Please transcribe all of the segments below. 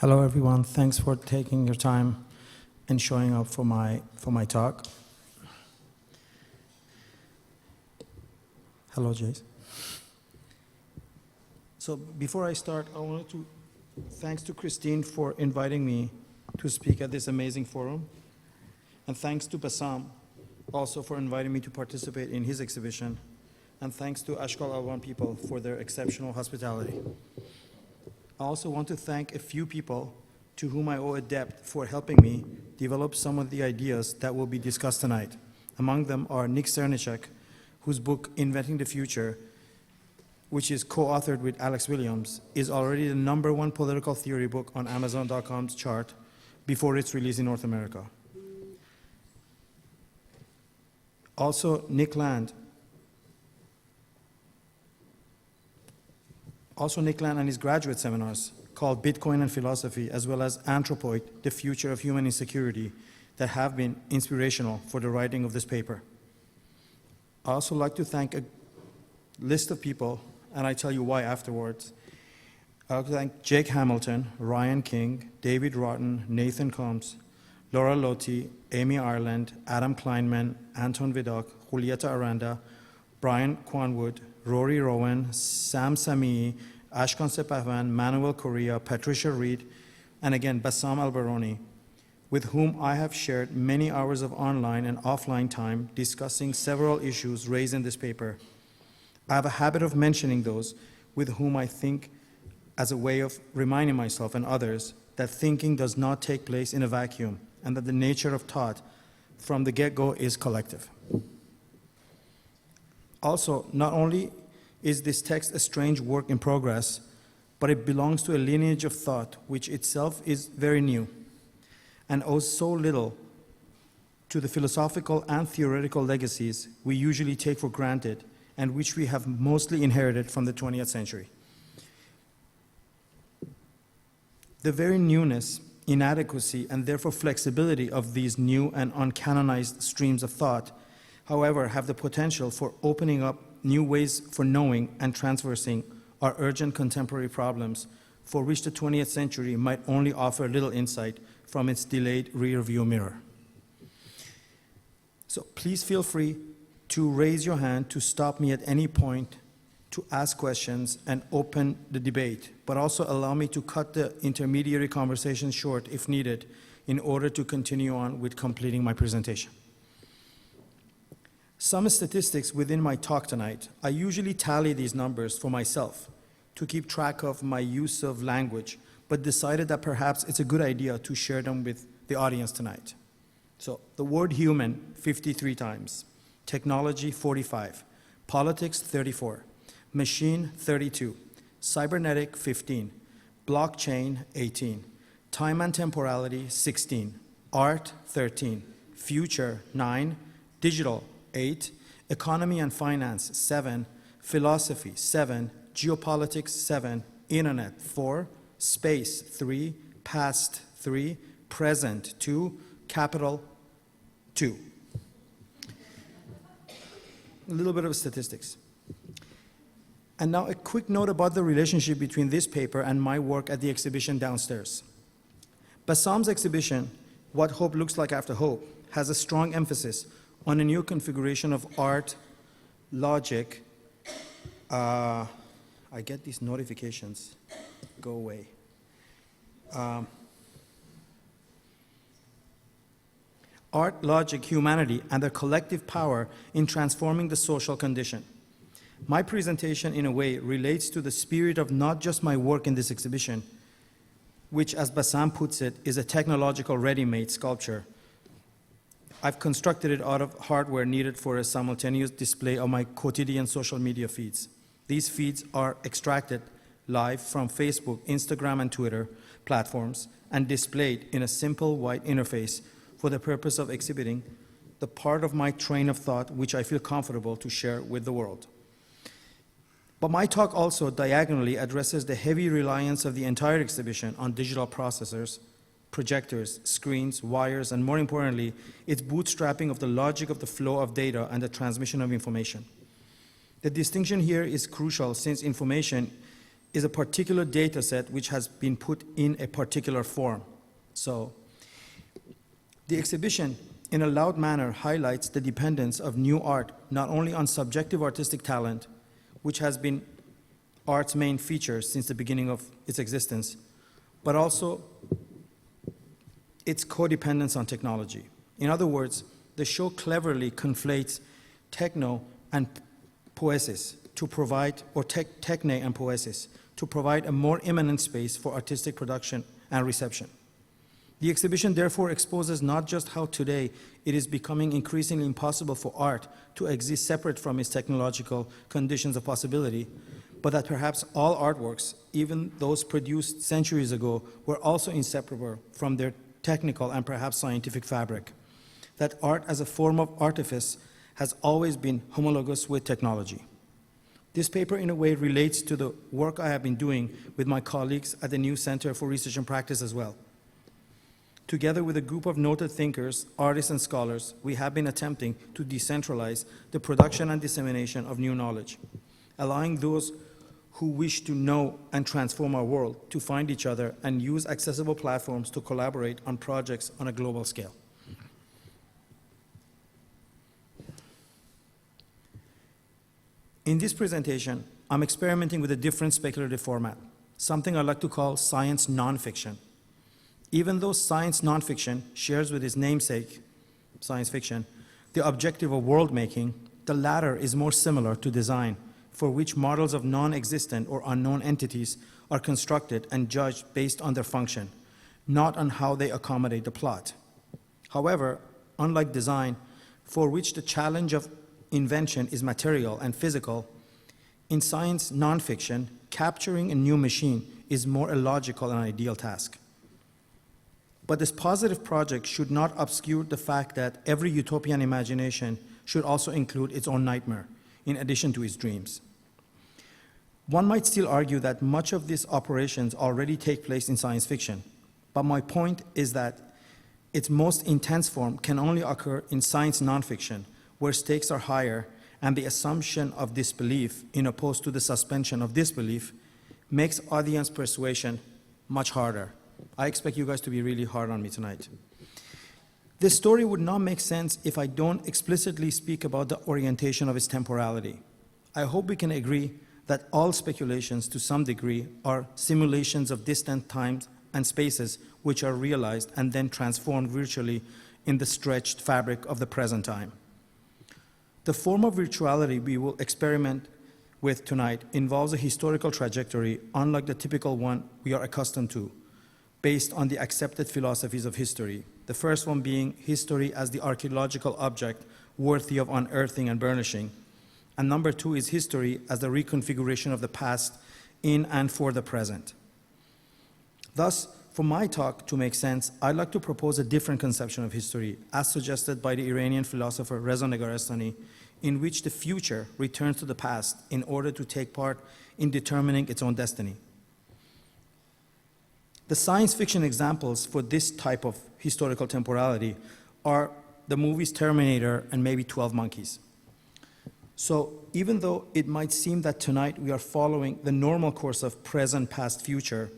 Hello, everyone. Thanks for taking your time and showing up for my talk. Hello, Jace. So before I start, I wanted to thanks to Christine for inviting me to speak at this amazing forum, and thanks to Bassam also for inviting me to participate in his exhibition, and thanks to Ashkal Alwan people for their exceptional hospitality. I also want to thank a few people to whom I owe a debt for helping me develop some of the ideas that will be discussed tonight. Among them are Nick Cernicek, whose book, Inventing the Future, which is co-authored with Alex Williams, is already the #1 political theory book on Amazon.com's chart before its release in North America. Also, Nick Land and his graduate seminars called Bitcoin and Philosophy, as well as Anthropoid, The Future of Human Insecurity, that have been inspirational for the writing of this paper. I also like to thank a list of people, and I tell you why afterwards. I'd like to thank Jake Hamilton, Ryan King, David Rotten, Nathan Combs, Laura Lotti, Amy Ireland, Adam Kleinman, Anton Vidok, Julieta Aranda, Brian Kwanwood, Rory Rowan, Sam Samii, Ashkan Sepahvan, Manuel Correa, Patricia Reed, and again, Bassam Alberoni, with whom I have shared many hours of online and offline time discussing several issues raised in this paper. I have a habit of mentioning those with whom I think as a way of reminding myself and others that thinking does not take place in a vacuum and that the nature of thought from the get-go is collective. Also, not only is this text a strange work in progress, but it belongs to a lineage of thought which itself is very new and owes so little to the philosophical and theoretical legacies we usually take for granted and which we have mostly inherited from the 20th century. The very newness, inadequacy, and therefore flexibility of these new and uncanonized streams of thought, however, have the potential for opening up new ways for knowing and traversing our urgent contemporary problems for which the 20th century might only offer little insight from its delayed rear-view mirror. So please feel free to raise your hand to stop me at any point to ask questions and open the debate, but also allow me to cut the intermediary conversation short if needed in order to continue on with completing my presentation. Some statistics within my talk tonight. I usually tally these numbers for myself to keep track of my use of language, but decided that perhaps it's a good idea to share them with the audience tonight. So the word human, 53 times, technology, 45, politics, 34, machine, 32, cybernetic, 15, blockchain, 18, time and temporality, 16, art, 13, future, 9, digital, 8, economy and finance, 7, philosophy, 7, geopolitics, 7, internet, 4, space, 3, past, 3, present, 2, capital, 2. A little bit of statistics. And now a quick note about the relationship between this paper and my work at the exhibition downstairs. Bassam's exhibition, What Hope Looks Like After Hope, has a strong emphasis on a new configuration of art, logic. I get these notifications. Go away. Art, logic, humanity, and their collective power in transforming the social condition. My presentation, in a way, relates to the spirit of not just my work in this exhibition, which, as Bassam puts it, is a technological ready-made sculpture. I've constructed it out of hardware needed for a simultaneous display of my quotidian social media feeds. These feeds are extracted live from Facebook, Instagram, and Twitter platforms and displayed in a simple white interface for the purpose of exhibiting the part of my train of thought which I feel comfortable to share with the world. But my talk also diagonally addresses the heavy reliance of the entire exhibition on digital processors, projectors, screens, wires, and more importantly, its bootstrapping of the logic of the flow of data and the transmission of information. The distinction here is crucial since information is a particular data set which has been put in a particular form. So the exhibition, in a loud manner, highlights the dependence of new art not only on subjective artistic talent, which has been art's main feature since the beginning of its existence, but also its codependence on technology. In other words, the show cleverly conflates techno and poesis to provide, or techne and poesis, to provide a more immanent space for artistic production and reception. The exhibition therefore exposes not just how today it is becoming increasingly impossible for art to exist separate from its technological conditions of possibility, but that perhaps all artworks, even those produced centuries ago, were also inseparable from their technical and perhaps scientific fabric. That art as a form of artifice has always been homologous with technology. This paper, in a way, relates to the work I have been doing with my colleagues at the New Center for Research and Practice as well. Together with a group of noted thinkers, artists, and scholars, we have been attempting to decentralize the production and dissemination of new knowledge, allowing those who wish to know and transform our world to find each other and use accessible platforms to collaborate on projects on a global scale. In this presentation, I'm experimenting with a different speculative format, something I like to call science nonfiction. Even though science nonfiction shares with its namesake, science fiction, the objective of world making, the latter is more similar to design, for which models of non-existent or unknown entities are constructed and judged based on their function, not on how they accommodate the plot. However, unlike design, for which the challenge of invention is material and physical, in science nonfiction, capturing a new machine is more a logical and ideal task. But this positive project should not obscure the fact that every utopian imagination should also include its own nightmare, in addition to its dreams. One might still argue that much of these operations already take place in science fiction, but my point is that its most intense form can only occur in science nonfiction, where stakes are higher and the assumption of disbelief, in opposed to the suspension of disbelief, makes audience persuasion much harder. I expect you guys to be really hard on me tonight. This story would not make sense if I don't explicitly speak about the orientation of its temporality. I hope we can agree that all speculations, to some degree, are simulations of distant times and spaces which are realized and then transformed virtually in the stretched fabric of the present time. The form of virtuality we will experiment with tonight involves a historical trajectory unlike the typical one we are accustomed to, based on the accepted philosophies of history. The first one being history as the archaeological object worthy of unearthing and burnishing. And number two is history as the reconfiguration of the past in and for the present. Thus, for my talk to make sense, I'd like to propose a different conception of history, as suggested by the Iranian philosopher Reza Negarestani, in which the future returns to the past in order to take part in determining its own destiny. The science fiction examples for this type of historical temporality are the movies Terminator and maybe 12 Monkeys. So even though it might seem that tonight we are following the normal course of present, past, future,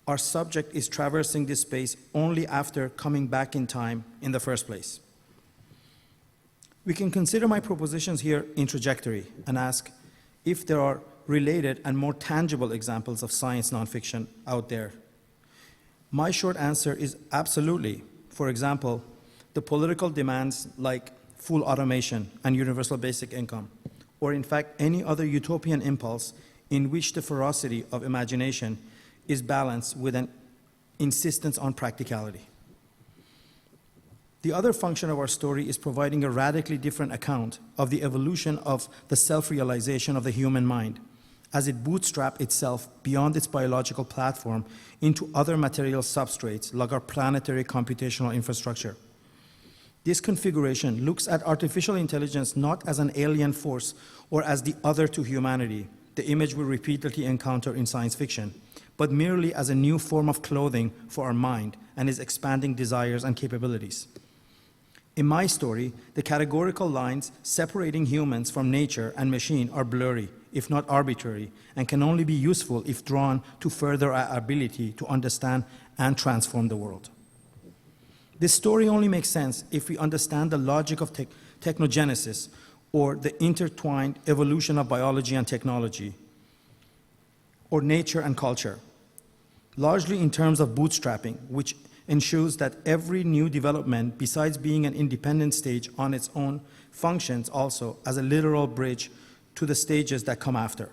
our subject is traversing this space only after coming back in time in the first place. We can consider my propositions here introductory and ask if there are related and more tangible examples of science nonfiction out there. My short answer is absolutely. For example, the political demands like full automation and universal basic income, or in fact any other utopian impulse in which the ferocity of imagination is balanced with an insistence on practicality. The other function of our story is providing a radically different account of the evolution of the self-realization of the human mind, as it bootstraps itself beyond its biological platform into other material substrates like our planetary computational infrastructure. This configuration looks at artificial intelligence not as an alien force or as the other to humanity, the image we repeatedly encounter in science fiction, but merely as a new form of clothing for our mind and its expanding desires and capabilities. In my story, the categorical lines separating humans from nature and machine are blurry, if not arbitrary, and can only be useful if drawn to further our ability to understand and transform the world. This story only makes sense if we understand the logic of technogenesis, or the intertwined evolution of biology and technology, or nature and culture, largely in terms of bootstrapping, which ensures that every new development, besides being an independent stage on its own, functions also as a literal bridge to the stages that come after.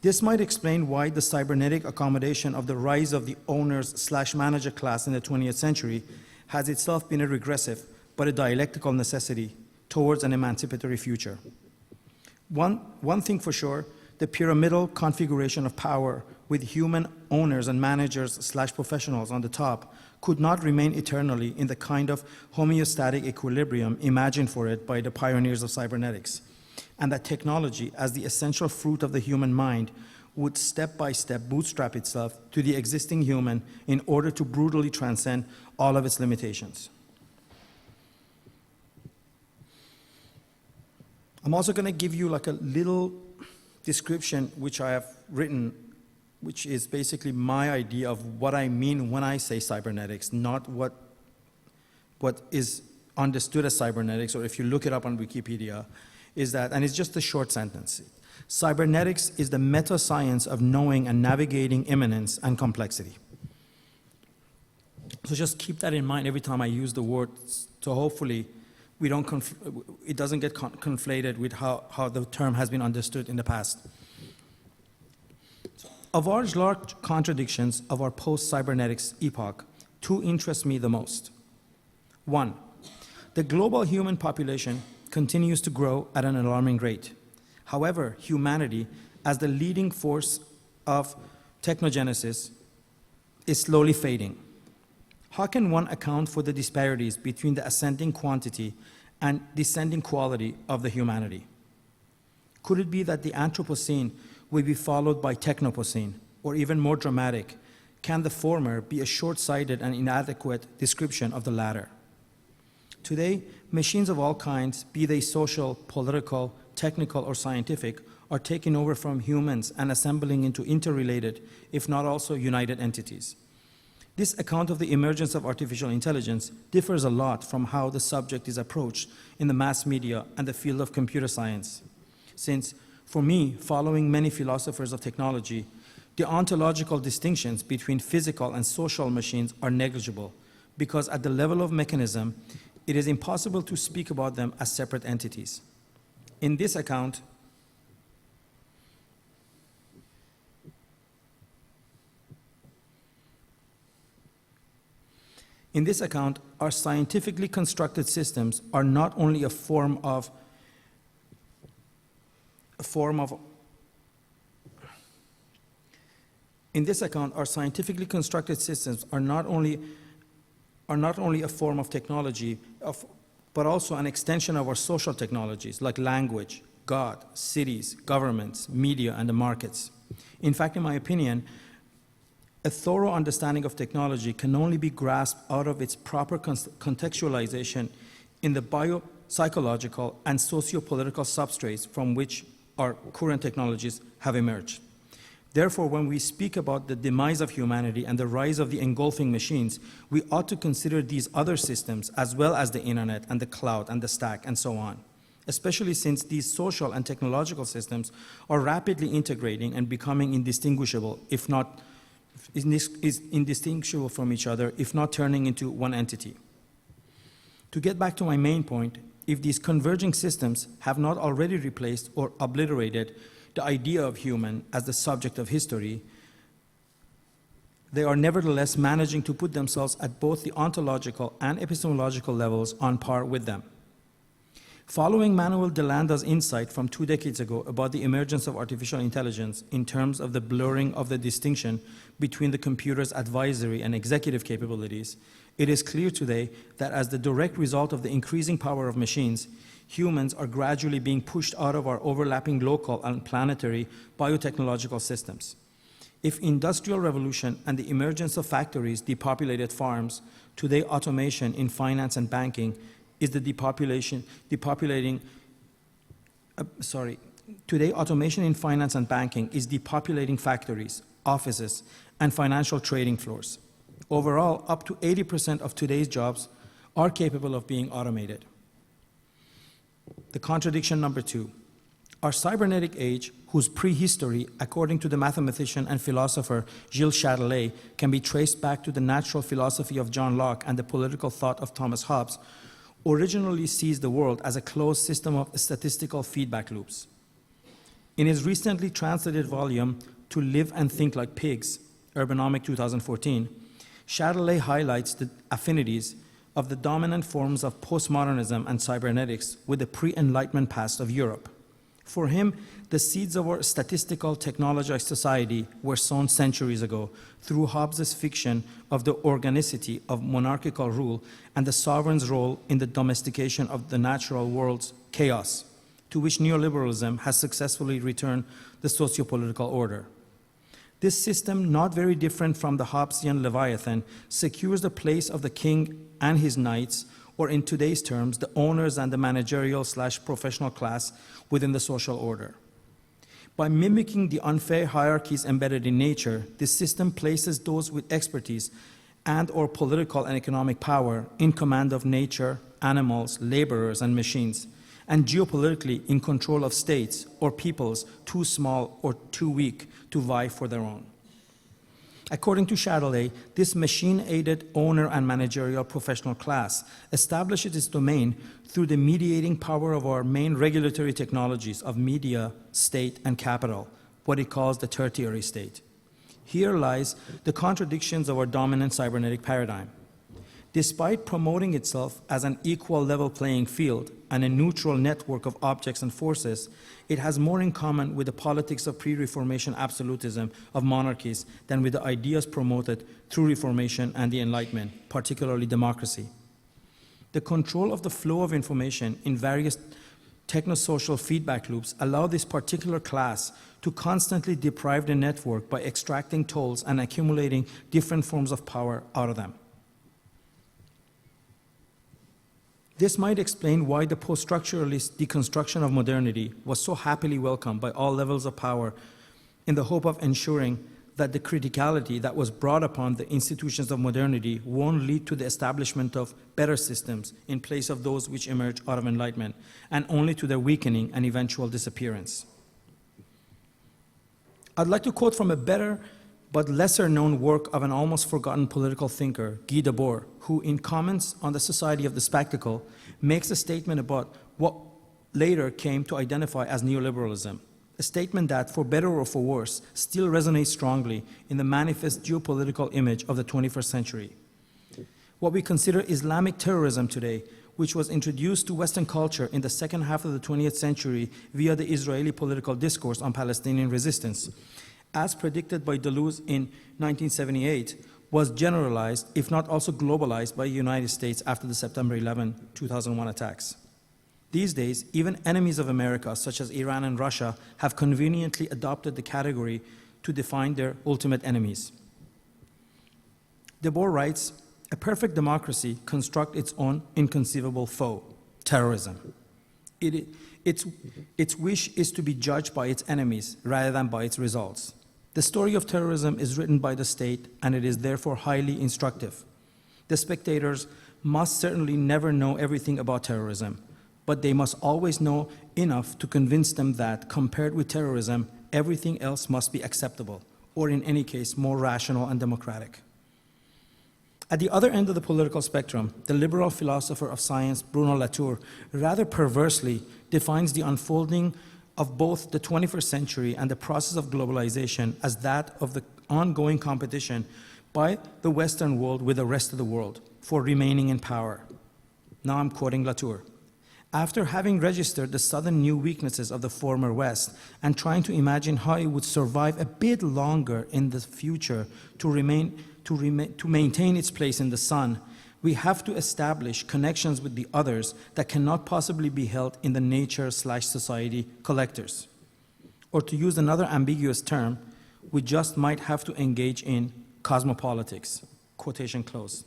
This might explain why the cybernetic accommodation of the rise of the owners/manager class in the 20th century has itself been a regressive but a dialectical necessity towards an emancipatory future. One thing for sure, the pyramidal configuration of power with human owners and managers/professionals on the top could not remain eternally in the kind of homeostatic equilibrium imagined for it by the pioneers of cybernetics, and that technology, as the essential fruit of the human mind, would step by step bootstrap itself to the existing human in order to brutally transcend all of its limitations. I'm also going to give you like a little description which I have written, which is basically my idea of what I mean when I say cybernetics, not what is understood as cybernetics, or if you look it up on Wikipedia, is that, and it's just a short sentence, cybernetics is the meta-science of knowing and navigating immanence and complexity. So just keep that in mind every time I use the word, so hopefully we don't it doesn't get conflated with how the term has been understood in the past. Of our large contradictions of our post-cybernetics epoch, two interest me the most. One, the global human population continues to grow at an alarming rate. However, humanity, as the leading force of technogenesis, is slowly fading. How can one account for the disparities between the ascending quantity and descending quality of the humanity? Could it be that the Anthropocene will be followed by Technopocene, or even more dramatic, can the former be a short-sighted and inadequate description of the latter? Today, machines of all kinds, be they social, political, technical, or scientific, are taking over from humans and assembling into interrelated, if not also united entities. This account of the emergence of artificial intelligence differs a lot from how the subject is approached in the mass media and the field of computer science. Since, for me, following many philosophers of technology, the ontological distinctions between physical and social machines are negligible, because at the level of mechanism, it is impossible to speak about them as separate entities. In this account, our scientifically constructed systems are not only a form of In this account, our scientifically constructed systems are not only a form of technology, but also an extension of our social technologies like language, God, cities, governments, media, and the markets. In fact, in my opinion, a thorough understanding of technology can only be grasped out of its proper contextualization in the biopsychological and socio-political substrates from which our current technologies have emerged. Therefore, when we speak about the demise of humanity and the rise of the engulfing machines, we ought to consider these other systems as well as the internet and the cloud and the stack and so on, especially since these social and technological systems are rapidly integrating and becoming indistinguishable, if not indistinguishable from each other, if not turning into one entity. To get back to my main point, if these converging systems have not already replaced or obliterated the idea of human as the subject of history, they are nevertheless managing to put themselves at both the ontological and epistemological levels on par with them. Following Manuel de Landa's insight from 2 decades ago about the emergence of artificial intelligence in terms of the blurring of the distinction between the computer's advisory and executive capabilities, it is clear today that as the direct result of the increasing power of machines, humans are gradually being pushed out of our overlapping local and planetary biotechnological systems. If industrial revolution and the emergence of factories depopulated farms, today automation in finance and banking is the Today, automation in finance and banking is depopulating factories, offices, and financial trading floors. Overall, up to 80% of today's jobs are capable of being automated. The contradiction number 2. Our cybernetic age, whose prehistory, according to the mathematician and philosopher Gilles Châtelet, can be traced back to the natural philosophy of John Locke and the political thought of Thomas Hobbes, originally sees the world as a closed system of statistical feedback loops. In his recently translated volume, To Live and Think Like Pigs, Urbanomic 2014, Châtelet highlights the affinities of the dominant forms of postmodernism and cybernetics with the pre-Enlightenment past of Europe. For him, the seeds of our statistical, technologized society were sown centuries ago through Hobbes' fiction of the organicity of monarchical rule and the sovereign's role in the domestication of the natural world's chaos, to which neoliberalism has successfully returned the socio-political order. This system, not very different from the Hobbesian Leviathan, secures the place of the king and his knights, or in today's terms, the owners and the managerial/professional class within the social order. By mimicking the unfair hierarchies embedded in nature, this system places those with expertise and or political and economic power in command of nature, animals, laborers, and machines, and geopolitically in control of states or peoples too small or too weak to vie for their own. According to Châtelet, this machine-aided owner and managerial professional class establishes its domain through the mediating power of our main regulatory technologies of media, state, and capital, what he calls the tertiary state. Here lies the contradictions of our dominant cybernetic paradigm. Despite promoting itself as an equal level playing field and a neutral network of objects and forces, it has more in common with the politics of pre-Reformation absolutism of monarchies than with the ideas promoted through Reformation and the Enlightenment, particularly democracy. The control of the flow of information in various technosocial feedback loops allow this particular class to constantly deprive the network by extracting tolls and accumulating different forms of power out of them. This might explain why the post-structuralist deconstruction of modernity was so happily welcomed by all levels of power in the hope of ensuring that the criticality that was brought upon the institutions of modernity won't lead to the establishment of better systems in place of those which emerge out of Enlightenment, and only to their weakening and eventual disappearance. I'd like to quote from a better but lesser-known work of an almost forgotten political thinker, Guy Debord, who, in Comments on the Society of the Spectacle, makes a statement about what later came to identify as neoliberalism, a statement that, for better or for worse, still resonates strongly in the manifest geopolitical image of the 21st century. What we consider Islamic terrorism today, which was introduced to Western culture in the second half of the 20th century via the Israeli political discourse on Palestinian resistance, as predicted by Deleuze in 1978, was generalized, if not also globalized, by the United States after the September 11, 2001 attacks. These days, even enemies of America, such as Iran and Russia, have conveniently adopted the category to define their ultimate enemies. Debord writes, "A perfect democracy constructs its own inconceivable foe, terrorism. Its wish is to be judged by its enemies rather than by its results. The story of terrorism is written by the state, and it is therefore highly instructive. The spectators must certainly never know everything about terrorism, but they must always know enough to convince them that, compared with terrorism, everything else must be acceptable, or in any case, more rational and democratic." At the other end of the political spectrum, the liberal philosopher of science, Bruno Latour, rather perversely defines the unfolding of both the 21st century and the process of globalization as that of the ongoing competition by the Western world with the rest of the world for remaining in power. Now I'm quoting Latour. "After having registered the sudden new weaknesses of the former West and trying to imagine how it would survive a bit longer in the future to maintain its place in the sun, we have to establish connections with the others that cannot possibly be held in the nature/society collectors. Or to use another ambiguous term, we just might have to engage in cosmopolitics." Quotation close.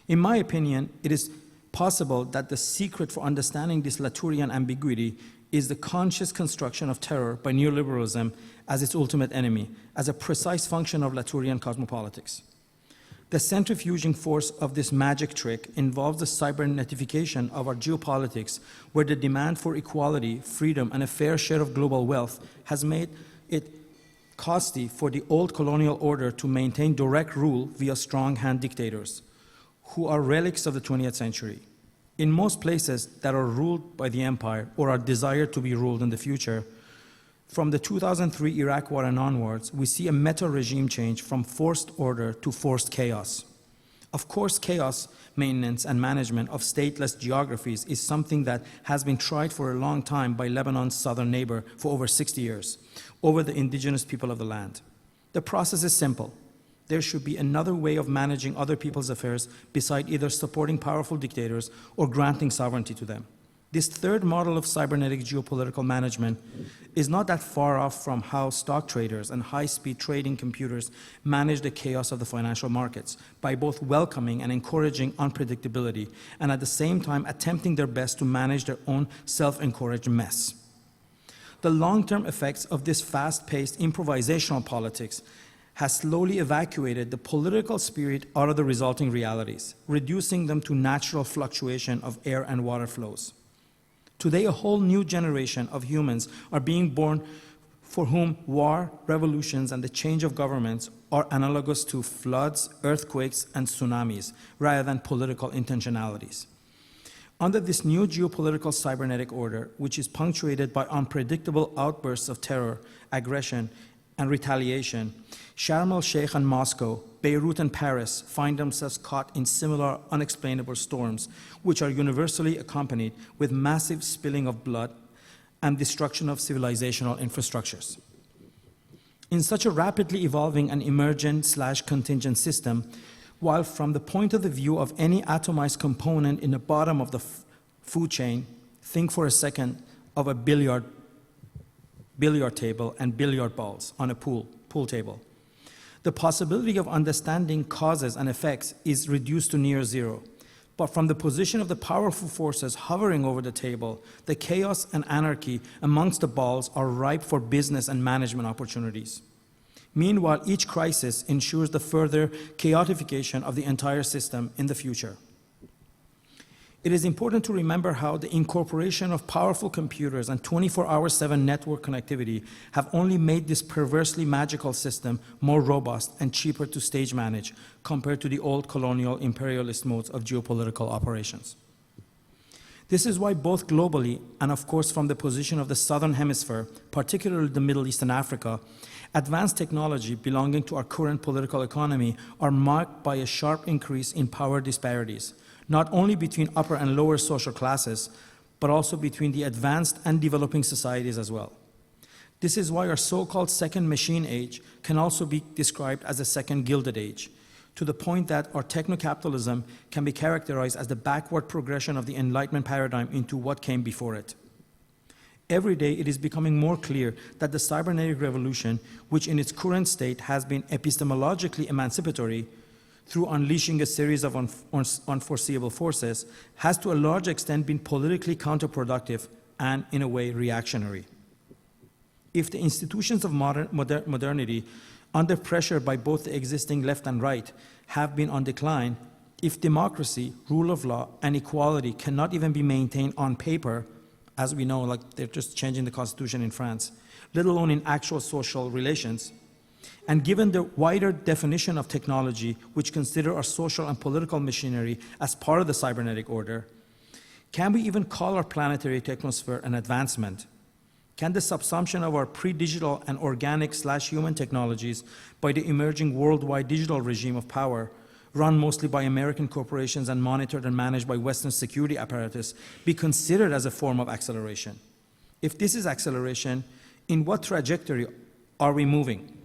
In my opinion, it is possible that the secret for understanding this Latourian ambiguity is the conscious construction of terror by neoliberalism as its ultimate enemy, as a precise function of Latourian cosmopolitics. The centrifuging force of this magic trick involves the cybernetification of our geopolitics, where the demand for equality, freedom, and a fair share of global wealth has made it costly for the old colonial order to maintain direct rule via strong-hand dictators, who are relics of the 20th century. In most places that are ruled by the empire or are desired to be ruled in the future, from the 2003 Iraq war and onwards, we see a meta-regime change from forced order to forced chaos. Of course, chaos maintenance and management of stateless geographies is something that has been tried for a long time by Lebanon's southern neighbor for over 60 years, over the indigenous people of the land. The process is simple. There should be another way of managing other people's affairs beside either supporting powerful dictators or granting sovereignty to them. This third model of cybernetic geopolitical management is not that far off from how stock traders and high-speed trading computers manage the chaos of the financial markets by both welcoming and encouraging unpredictability and at the same time attempting their best to manage their own self-encouraged mess. The long-term effects of this fast-paced improvisational politics has slowly evacuated the political spirit out of the resulting realities, reducing them to natural fluctuation of air and water flows. Today, a whole new generation of humans are being born for whom war, revolutions, and the change of governments are analogous to floods, earthquakes, and tsunamis, rather than political intentionalities. Under this new geopolitical cybernetic order, which is punctuated by unpredictable outbursts of terror, aggression, and retaliation, Sharm el-Sheikh and Moscow, Beirut and Paris find themselves caught in similar unexplainable storms, which are universally accompanied with massive spilling of blood and destruction of civilizational infrastructures. In such a rapidly evolving and emergent/contingent system, while from the point of the view of any atomized component in the bottom of the food chain, think for a second of a billiard table and billiard balls on a pool table. The possibility of understanding causes and effects is reduced to near zero. But from the position of the powerful forces hovering over the table, the chaos and anarchy amongst the balls are ripe for business and management opportunities. Meanwhile, each crisis ensures the further chaotification of the entire system in the future. It is important to remember how the incorporation of powerful computers and 24/7 network connectivity have only made this perversely magical system more robust and cheaper to stage manage compared to the old colonial imperialist modes of geopolitical operations. This is why both globally and of course from the position of the Southern Hemisphere, particularly the Middle East and Africa, advanced technology belonging to our current political economy are marked by a sharp increase in power disparities, not only between upper and lower social classes, but also between the advanced and developing societies as well. This is why our so-called second machine age can also be described as a second gilded age, to the point that our techno-capitalism can be characterized as the backward progression of the Enlightenment paradigm into what came before it. Every day it is becoming more clear that the cybernetic revolution, which in its current state has been epistemologically emancipatory, through unleashing a series of unforeseeable forces, has to a large extent been politically counterproductive and, in a way, reactionary. If the institutions of modernity, under pressure by both the existing left and right, have been on decline, if democracy, rule of law, and equality cannot even be maintained on paper, as we know, like they're just changing the constitution in France, let alone in actual social relations, and given the wider definition of technology, which consider our social and political machinery as part of the cybernetic order, can we even call our planetary technosphere an advancement? Can the subsumption of our pre-digital and organic/human technologies by the emerging worldwide digital regime of power, run mostly by American corporations and monitored and managed by Western security apparatus, be considered as a form of acceleration? If this is acceleration, in what trajectory are we moving?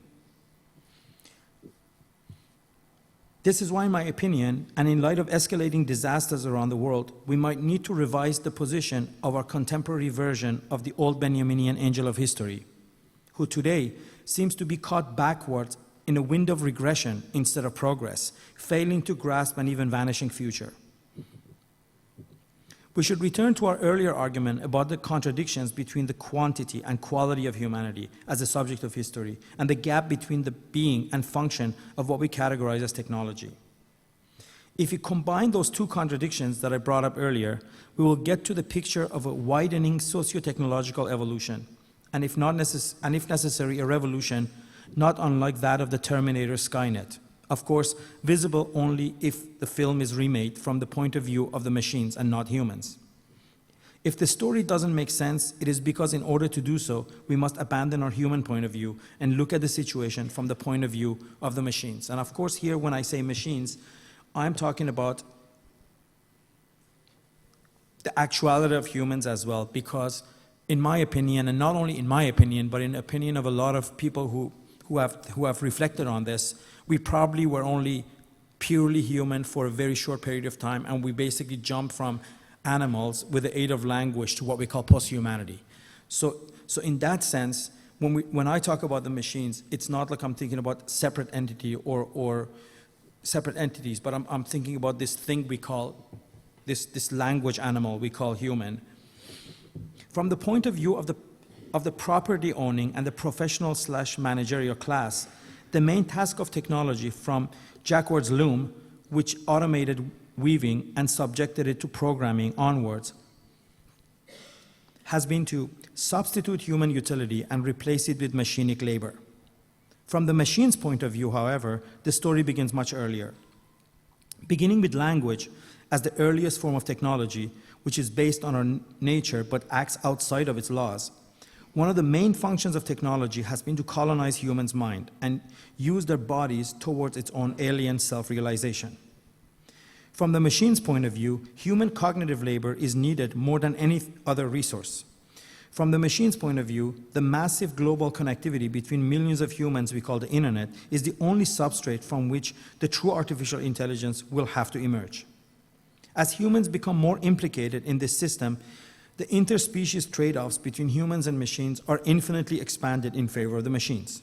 This is why, in my opinion, and in light of escalating disasters around the world, we might need to revise the position of our contemporary version of the old Benjaminian angel of history, who today seems to be caught backwards in a wind of regression instead of progress, failing to grasp an even vanishing future. We should return to our earlier argument about the contradictions between the quantity and quality of humanity as a subject of history, and the gap between the being and function of what we categorize as technology. If you combine those two contradictions that I brought up earlier, we will get to the picture of a widening socio-technological evolution, and if necessary, a revolution not unlike that of the Terminator Skynet. Of course, visible only if the film is remade from the point of view of the machines and not humans. If the story doesn't make sense, it is because in order to do so, we must abandon our human point of view and look at the situation from the point of view of the machines. And of course, here when I say machines, I'm talking about the actuality of humans as well, because in my opinion, and not only in my opinion, but in the opinion of a lot of people who have reflected on this, we probably were only purely human for a very short period of time, and we basically jumped from animals with the aid of language to what we call posthumanity. So in that sense, when I talk about the machines, it's not like I'm thinking about separate entity or separate entities, but I'm thinking about this thing we call, this language animal we call human. From the point of view of the property owning and the professional / managerial class, the main task of technology from Jacquard's loom, which automated weaving and subjected it to programming onwards, has been to substitute human utility and replace it with machinic labor. From the machine's point of view, however, the story begins much earlier. Beginning with language as the earliest form of technology, which is based on our nature but acts outside of its laws, one of the main functions of technology has been to colonize humans' mind and use their bodies towards its own alien self-realization. From the machine's point of view, human cognitive labor is needed more than any other resource. From the machine's point of view, the massive global connectivity between millions of humans we call the internet is the only substrate from which the true artificial intelligence will have to emerge. As humans become more implicated in this system, the interspecies trade-offs between humans and machines are infinitely expanded in favor of the machines.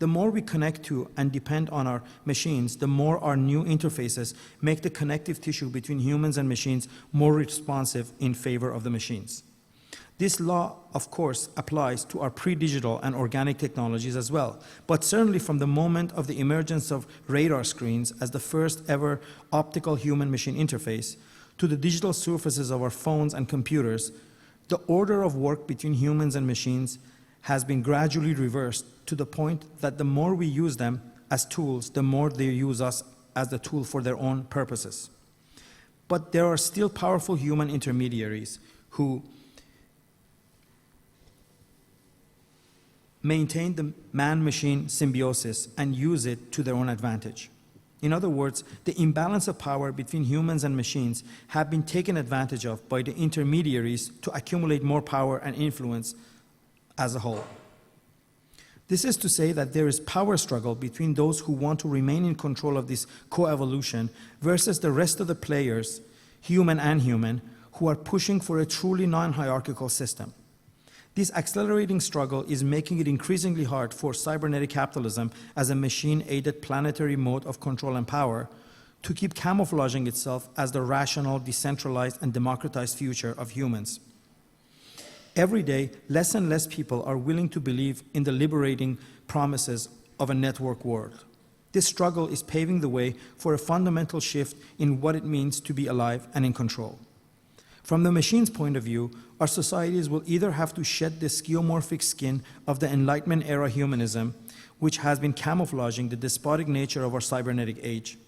The more we connect to and depend on our machines, the more our new interfaces make the connective tissue between humans and machines more responsive in favor of the machines. This law, of course, applies to our pre-digital and organic technologies as well, but certainly from the moment of the emergence of radar screens as the first ever optical human-machine interface, to the digital surfaces of our phones and computers, the order of work between humans and machines has been gradually reversed to the point that the more we use them as tools, the more they use us as the tool for their own purposes. But there are still powerful human intermediaries who maintain the man-machine symbiosis and use it to their own advantage. In other words, the imbalance of power between humans and machines have been taken advantage of by the intermediaries to accumulate more power and influence as a whole. This is to say that there is power struggle between those who want to remain in control of this coevolution versus the rest of the players, human and human, who are pushing for a truly non-hierarchical system. This accelerating struggle is making it increasingly hard for cybernetic capitalism as a machine-aided planetary mode of control and power to keep camouflaging itself as the rational, decentralized, and democratized future of humans. Every day, less and less people are willing to believe in the liberating promises of a network world. This struggle is paving the way for a fundamental shift in what it means to be alive and in control. From the machine's point of view, our societies will either have to shed the skeuomorphic skin of the Enlightenment-era humanism, which has been camouflaging the despotic nature of our cybernetic age.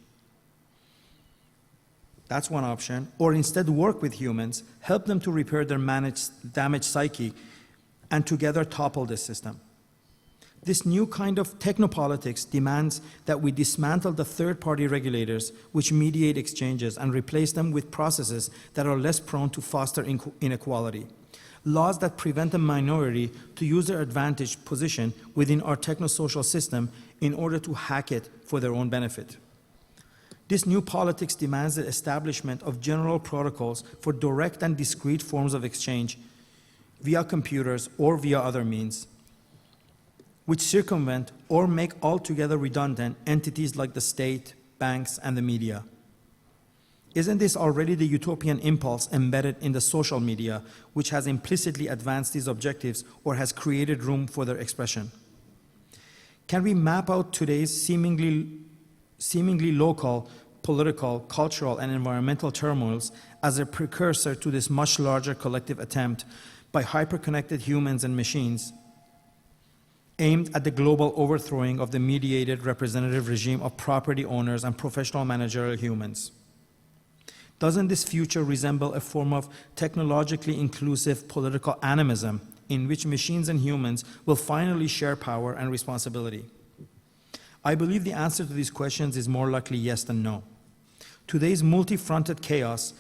That's one option. Or instead work with humans, help them to repair their damaged psyche, and together topple this system. This new kind of technopolitics demands that we dismantle the third-party regulators which mediate exchanges and replace them with processes that are less prone to foster inequality. Laws that prevent the minority to use their advantaged position within our technosocial system in order to hack it for their own benefit. This new politics demands the establishment of general protocols for direct and discrete forms of exchange via computers or via other means, which circumvent or make altogether redundant entities like the state, banks, and the media. Isn't this already the utopian impulse embedded in the social media, which has implicitly advanced these objectives or has created room for their expression? Can we map out today's seemingly local, political, cultural, and environmental turmoils as a precursor to this much larger collective attempt by hyper-connected humans and machines aimed at the global overthrowing of the mediated representative regime of property owners and professional managerial humans? Doesn't this future resemble a form of technologically inclusive political animism in which machines and humans will finally share power and responsibility? I believe the answer to these questions is more likely yes than no. Today's multi-fronted chaos,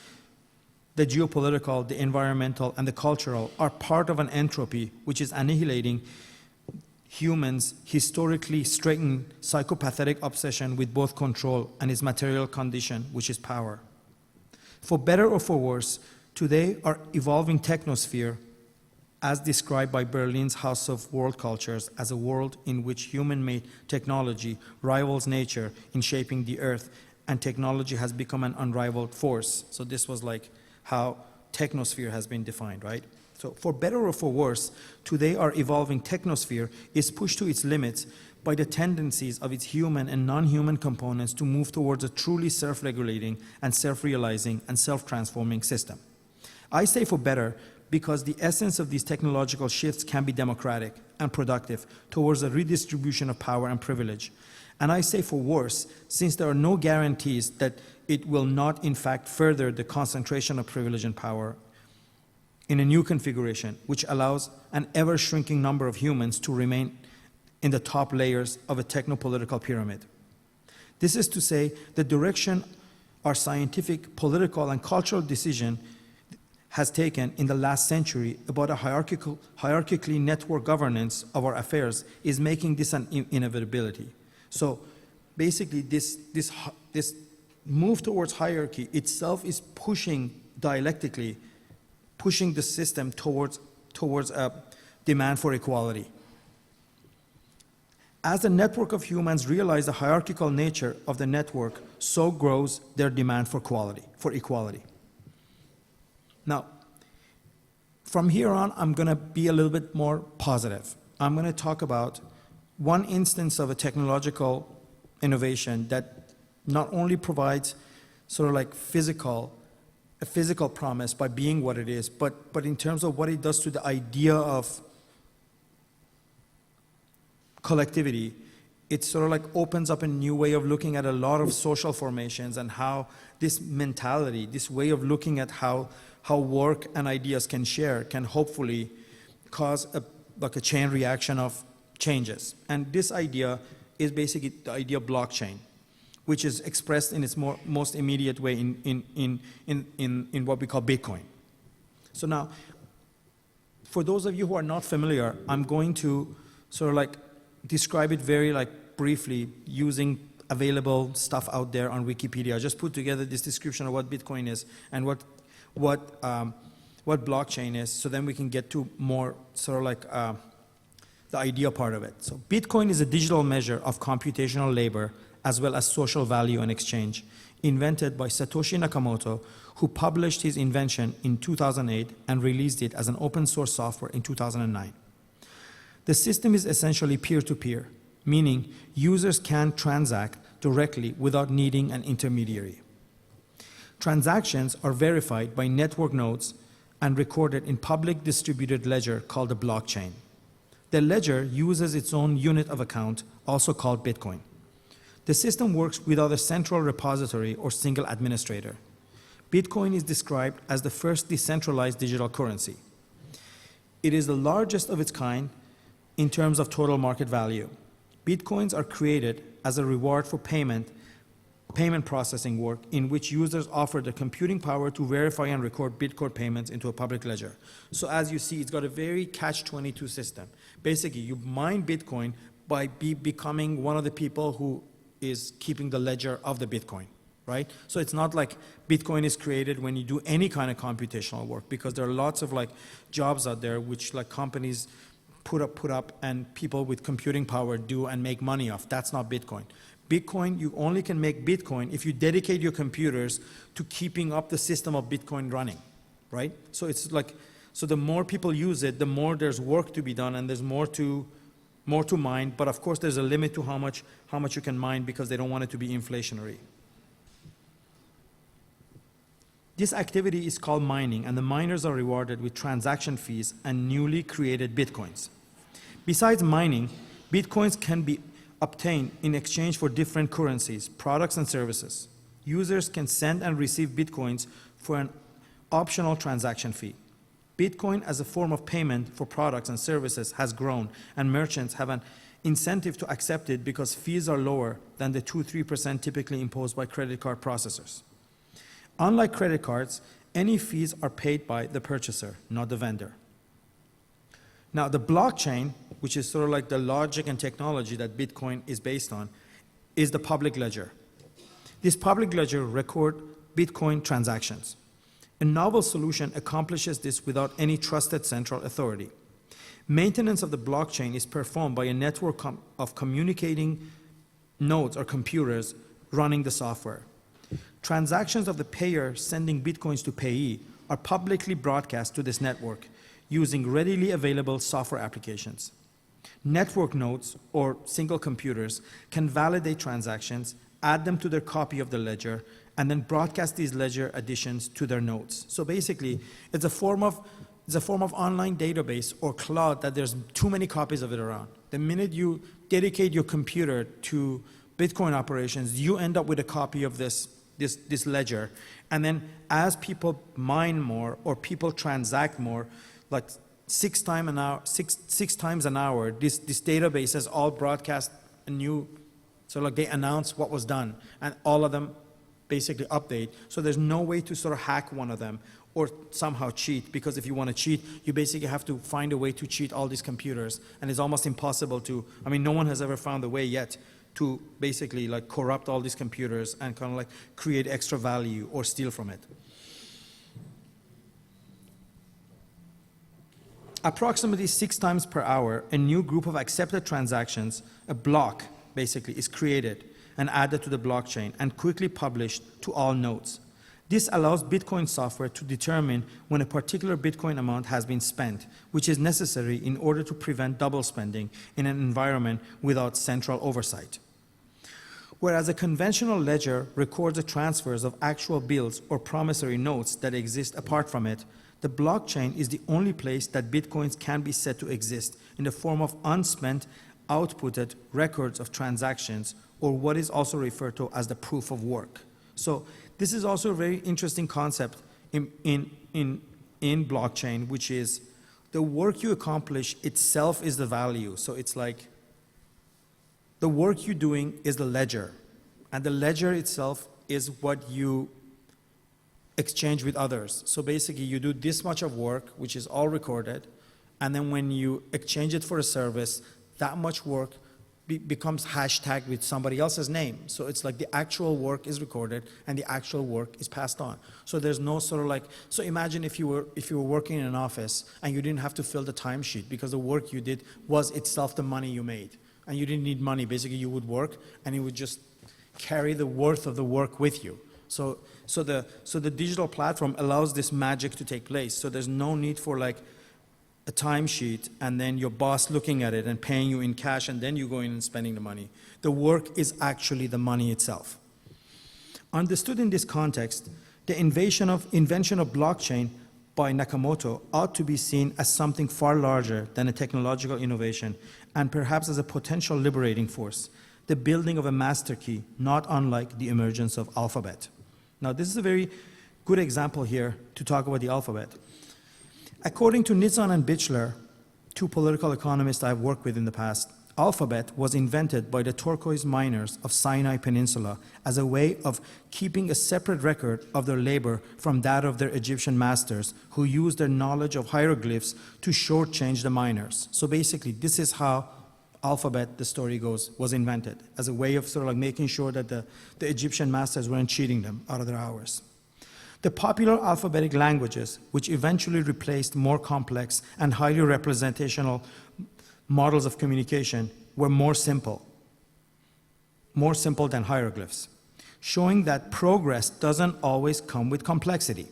the geopolitical, the environmental, and the cultural, are part of an entropy which is annihilating humans' historically straitened psychopathic obsession with both control and its material condition, which is power. For better or for worse, today our evolving technosphere, as described by Berlin's House of World Cultures as a world in which human-made technology rivals nature in shaping the earth, and technology has become an unrivaled force. So this was like how technosphere has been defined, right? So for better or for worse, today our evolving technosphere is pushed to its limits by the tendencies of its human and non-human components to move towards a truly self-regulating and self-realizing and self-transforming system. I say for better because the essence of these technological shifts can be democratic and productive towards a redistribution of power and privilege. And I say for worse, since there are no guarantees that it will not in fact further the concentration of privilege and power in a new configuration, which allows an ever-shrinking number of humans to remain in the top layers of a techno-political pyramid. This is to say, the direction our scientific, political, and cultural decision has taken in the last century about a hierarchically network governance of our affairs is making this an inevitability. So basically this move towards hierarchy itself is pushing dialectically, pushing the system towards a demand for equality. As the network of humans realize the hierarchical nature of the network, so grows their demand for equality. Now, from here on, I'm going to be a little bit more positive. I'm going to talk about one instance of a technological innovation that not only provides sort of like a physical promise by being what it is, but in terms of what it does to the idea of collectivity, it sort of like opens up a new way of looking at a lot of social formations and how this mentality, this way of looking at how work and ideas can share can hopefully cause a chain reaction of changes. And this idea is basically the idea of blockchain, which is expressed in its most immediate way in what we call Bitcoin. So now, for those of you who are not familiar, I'm going to sort of like describe it very like briefly using available stuff out there on Wikipedia. I just put together this description of what Bitcoin is and what blockchain is, so then we can get to more sort of like the idea part of it. So Bitcoin is a digital measure of computational labor as well as social value and exchange, invented by Satoshi Nakamoto, who published his invention in 2008 and released it as an open source software in 2009. The system is essentially peer-to-peer, meaning users can transact directly without needing an intermediary. Transactions are verified by network nodes and recorded in public distributed ledger called a blockchain. The ledger uses its own unit of account, also called Bitcoin. The system works without a central repository or single administrator. Bitcoin is described as the first decentralized digital currency. It is the largest of its kind in terms of total market value. Bitcoins are created as a reward for payment processing work in which users offer the computing power to verify and record Bitcoin payments into a public ledger. So as you see, it's got a very catch-22 system. Basically, you mine Bitcoin by becoming one of the people who is keeping the ledger of the Bitcoin, right? So it's not like Bitcoin is created when you do any kind of computational work, because there are lots of like jobs out there which like companies put up and people with computing power do and make money off. That's not Bitcoin. Bitcoin, you only can make Bitcoin if you dedicate your computers to keeping up the system of Bitcoin running, right? So it's like, so the more people use it, the more there's work to be done and there's more to mine. But of course, there's a limit to how much you can mine because they don't want it to be inflationary. This activity is called mining, and the miners are rewarded with transaction fees and newly created Bitcoins. Besides mining, Bitcoins can be obtained in exchange for different currencies, products, and services. Users can send and receive Bitcoins for an optional transaction fee. Bitcoin as a form of payment for products and services has grown, and merchants have an incentive to accept it because fees are lower than the 2-3% typically imposed by credit card processors. Unlike credit cards, any fees are paid by the purchaser, not the vendor. Now, the blockchain, which is sort of like the logic and technology that Bitcoin is based on, is the public ledger. This public ledger records Bitcoin transactions. A novel solution accomplishes this without any trusted central authority. Maintenance of the blockchain is performed by a network of communicating nodes or computers running the software. Transactions of the payer sending Bitcoins to payee are publicly broadcast to this network using readily available software applications. Network nodes or single computers can validate transactions, add them to their copy of the ledger, and then broadcast these ledger additions to their nodes. So basically, it's a form of online database or cloud that there's too many copies of it around. The minute you dedicate your computer to Bitcoin operations, you end up with a copy of this ledger. And then as people mine more or people transact more, like six times an hour, this database has all broadcast a new, so like they announce what was done, and all of them basically update. So there's no way to sort of hack one of them or somehow cheat, because if you want to cheat, you basically have to find a way to cheat all these computers, and it's almost impossible to, I mean, no one has ever found a way yet to basically like corrupt all these computers and kind of like create extra value or steal from it. Approximately 6 times per hour, a new group of accepted transactions, a block basically, is created and added to the blockchain and quickly published to all nodes. This allows Bitcoin software to determine when a particular Bitcoin amount has been spent, which is necessary in order to prevent double spending in an environment without central oversight. Whereas a conventional ledger records the transfers of actual bills or promissory notes that exist apart from it, the blockchain is the only place that Bitcoins can be said to exist in the form of unspent, outputted records of transactions, or what is also referred to as the proof of work. So this is also a very interesting concept in blockchain, which is the work you accomplish itself is the value. So it's like the work you're doing is the ledger, and the ledger itself is what you exchange with others. So basically you do this much of work, which is all recorded, and then when you exchange it for a service, that much work becomes hashtagged with somebody else's name. So it's like the actual work is recorded and the actual work is passed on. So there's no sort of like, so imagine if you were working in an office and you didn't have to fill the timesheet because the work you did was itself the money you made, and you didn't need money. Basically you would work and you would just carry the worth of the work with you. So the digital platform allows this magic to take place. So there's no need for like a timesheet and then your boss looking at it and paying you in cash and then you go in and spending the money. The work is actually the money itself. Understood in this context, the invention of blockchain by Nakamoto ought to be seen as something far larger than a technological innovation and perhaps as a potential liberating force, the building of a master key, not unlike the emergence of alphabet. Now, this is a very good example here to talk about the alphabet. According to Nitzan and Bichler, two political economists I've worked with in the past, alphabet was invented by the turquoise miners of Sinai Peninsula as a way of keeping a separate record of their labor from that of their Egyptian masters, who used their knowledge of hieroglyphs to shortchange the miners. So basically, this is how alphabet, the story goes, was invented, as a way of sort of like making sure that the Egyptian masters weren't cheating them out of their hours. The popular alphabetic languages, which eventually replaced more complex and highly representational models of communication, were more simple. more simple than hieroglyphs, showing that progress doesn't always come with complexity.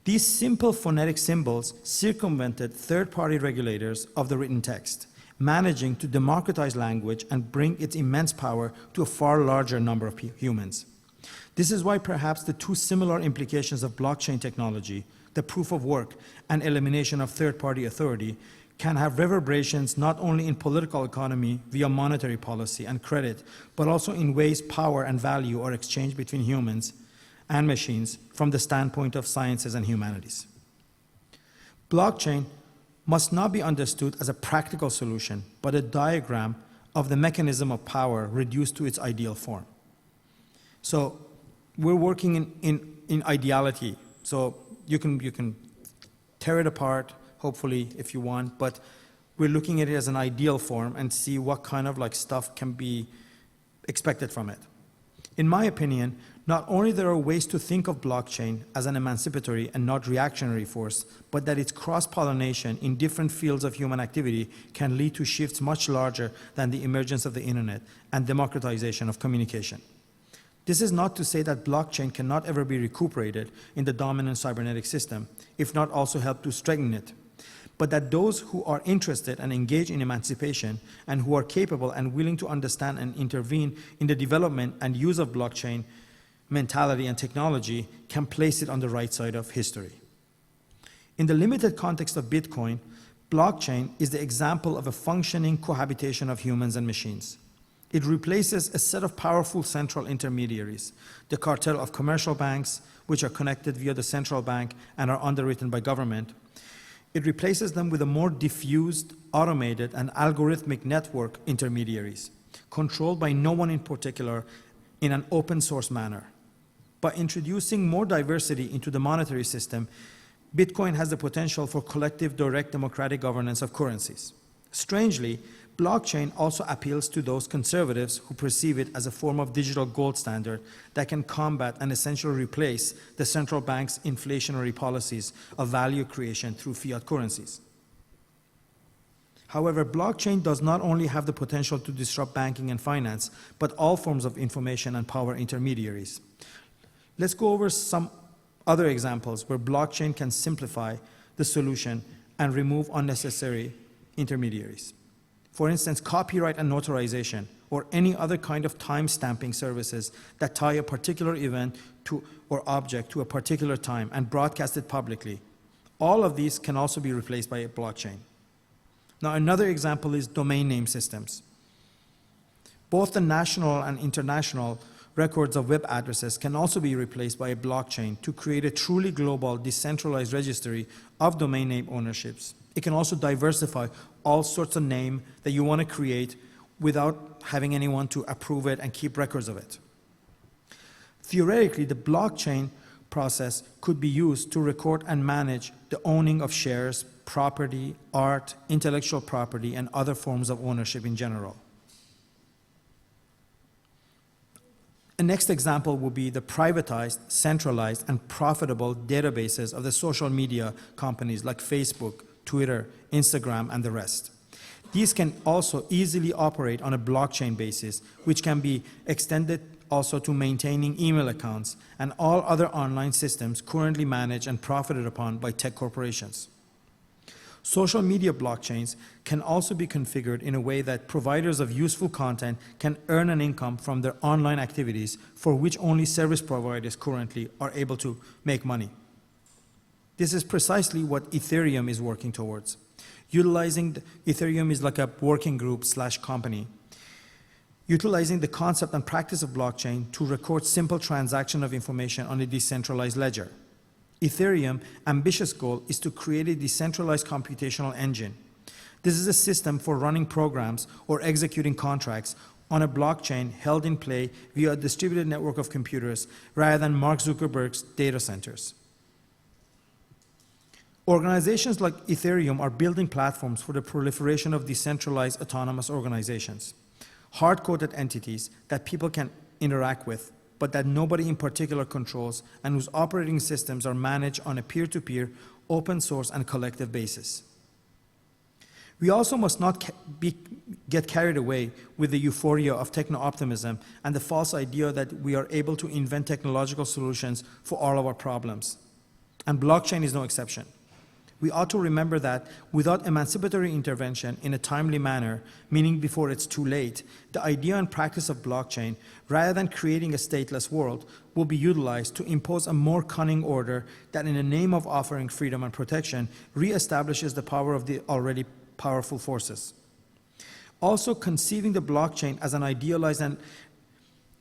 These simple phonetic symbols circumvented third-party regulators of the written text, managing to democratize language and bring its immense power to a far larger number of humans. This is why perhaps the two similar implications of blockchain technology, the proof of work and elimination of third-party authority, can have reverberations not only in political economy via monetary policy and credit, but also in ways power and value are exchanged between humans and machines from the standpoint of sciences and humanities. Blockchain must not be understood as a practical solution, but a diagram of the mechanism of power reduced to its ideal form. So we're working in ideality. So you can tear it apart, hopefully, if you want, but we're looking at it as an ideal form and see what kind of stuff can be expected from it. In my opinion, not only there are ways to think of blockchain as an emancipatory and not reactionary force, but that its cross-pollination in different fields of human activity can lead to shifts much larger than the emergence of the internet and democratization of communication. This is not to say that blockchain cannot ever be recuperated in the dominant cybernetic system, if not also help to strengthen it, but that those who are interested and engaged in emancipation and who are capable and willing to understand and intervene in the development and use of blockchain mentality and technology can place it on the right side of history. In the limited context of Bitcoin, blockchain is the example of a functioning cohabitation of humans and machines. It replaces a set of powerful central intermediaries, the cartel of commercial banks, which are connected via the central bank and are underwritten by government. It replaces them with a more diffused, automated, and algorithmic network intermediaries, controlled by no one in particular in an open source manner. By introducing more diversity into the monetary system, Bitcoin has the potential for collective direct democratic governance of currencies. Strangely, blockchain also appeals to those conservatives who perceive it as a form of digital gold standard that can combat and essentially replace the central bank's inflationary policies of value creation through fiat currencies. However, blockchain does not only have the potential to disrupt banking and finance, but all forms of information and power intermediaries. Let's go over some other examples where blockchain can simplify the solution and remove unnecessary intermediaries. For instance, copyright and notarization, or any other kind of time-stamping services that tie a particular event or object to a particular time and broadcast it publicly. All of these can also be replaced by a blockchain. Now, another example is domain name systems. Both the national and international records of web addresses can also be replaced by a blockchain to create a truly global, decentralized registry of domain name ownerships. It can also diversify all sorts of names that you want to create without having anyone to approve it and keep records of it. Theoretically, the blockchain process could be used to record and manage the owning of shares, property, art, intellectual property, and other forms of ownership in general. A next example would be the privatized, centralized, and profitable databases of the social media companies like Facebook, Twitter, Instagram, and the rest. These can also easily operate on a blockchain basis, which can be extended also to maintaining email accounts and all other online systems currently managed and profited upon by tech corporations. Social media blockchains can also be configured in a way that providers of useful content can earn an income from their online activities for which only service providers currently are able to make money. This is precisely what Ethereum is working towards. Ethereum is like a working group / company, utilizing the concept and practice of blockchain to record simple transaction of information on a decentralized ledger. Ethereum's ambitious goal is to create a decentralized computational engine. This is a system for running programs or executing contracts on a blockchain held in play via a distributed network of computers rather than Mark Zuckerberg's data centers. Organizations like Ethereum are building platforms for the proliferation of decentralized autonomous organizations, hard-coded entities that people can interact with, but that nobody in particular controls and whose operating systems are managed on a peer-to-peer, open source, and collective basis. We also must not get carried away with the euphoria of techno-optimism and the false idea that we are able to invent technological solutions for all of our problems. And blockchain is no exception. We ought to remember that without emancipatory intervention in a timely manner, meaning before it's too late, the idea and practice of blockchain, rather than creating a stateless world, will be utilized to impose a more cunning order that, in the name of offering freedom and protection, reestablishes the power of the already powerful forces. Also, conceiving the blockchain as an idealized and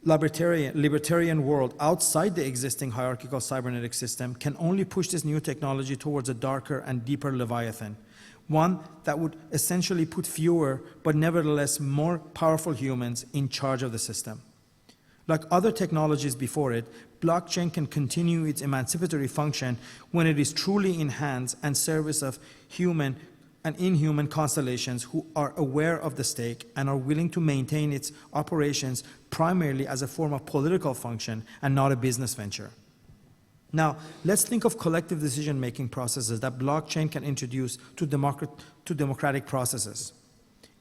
libertarian world outside the existing hierarchical cybernetic system can only push this new technology towards a darker and deeper leviathan, one that would essentially put fewer but nevertheless more powerful humans in charge of the system. Like other technologies before it, blockchain can continue its emancipatory function when it is truly in hands and service of human and inhuman constellations who are aware of the stake and are willing to maintain its operations primarily as a form of political function and not a business venture. Now, let's think of collective decision-making processes that blockchain can introduce to democratic processes.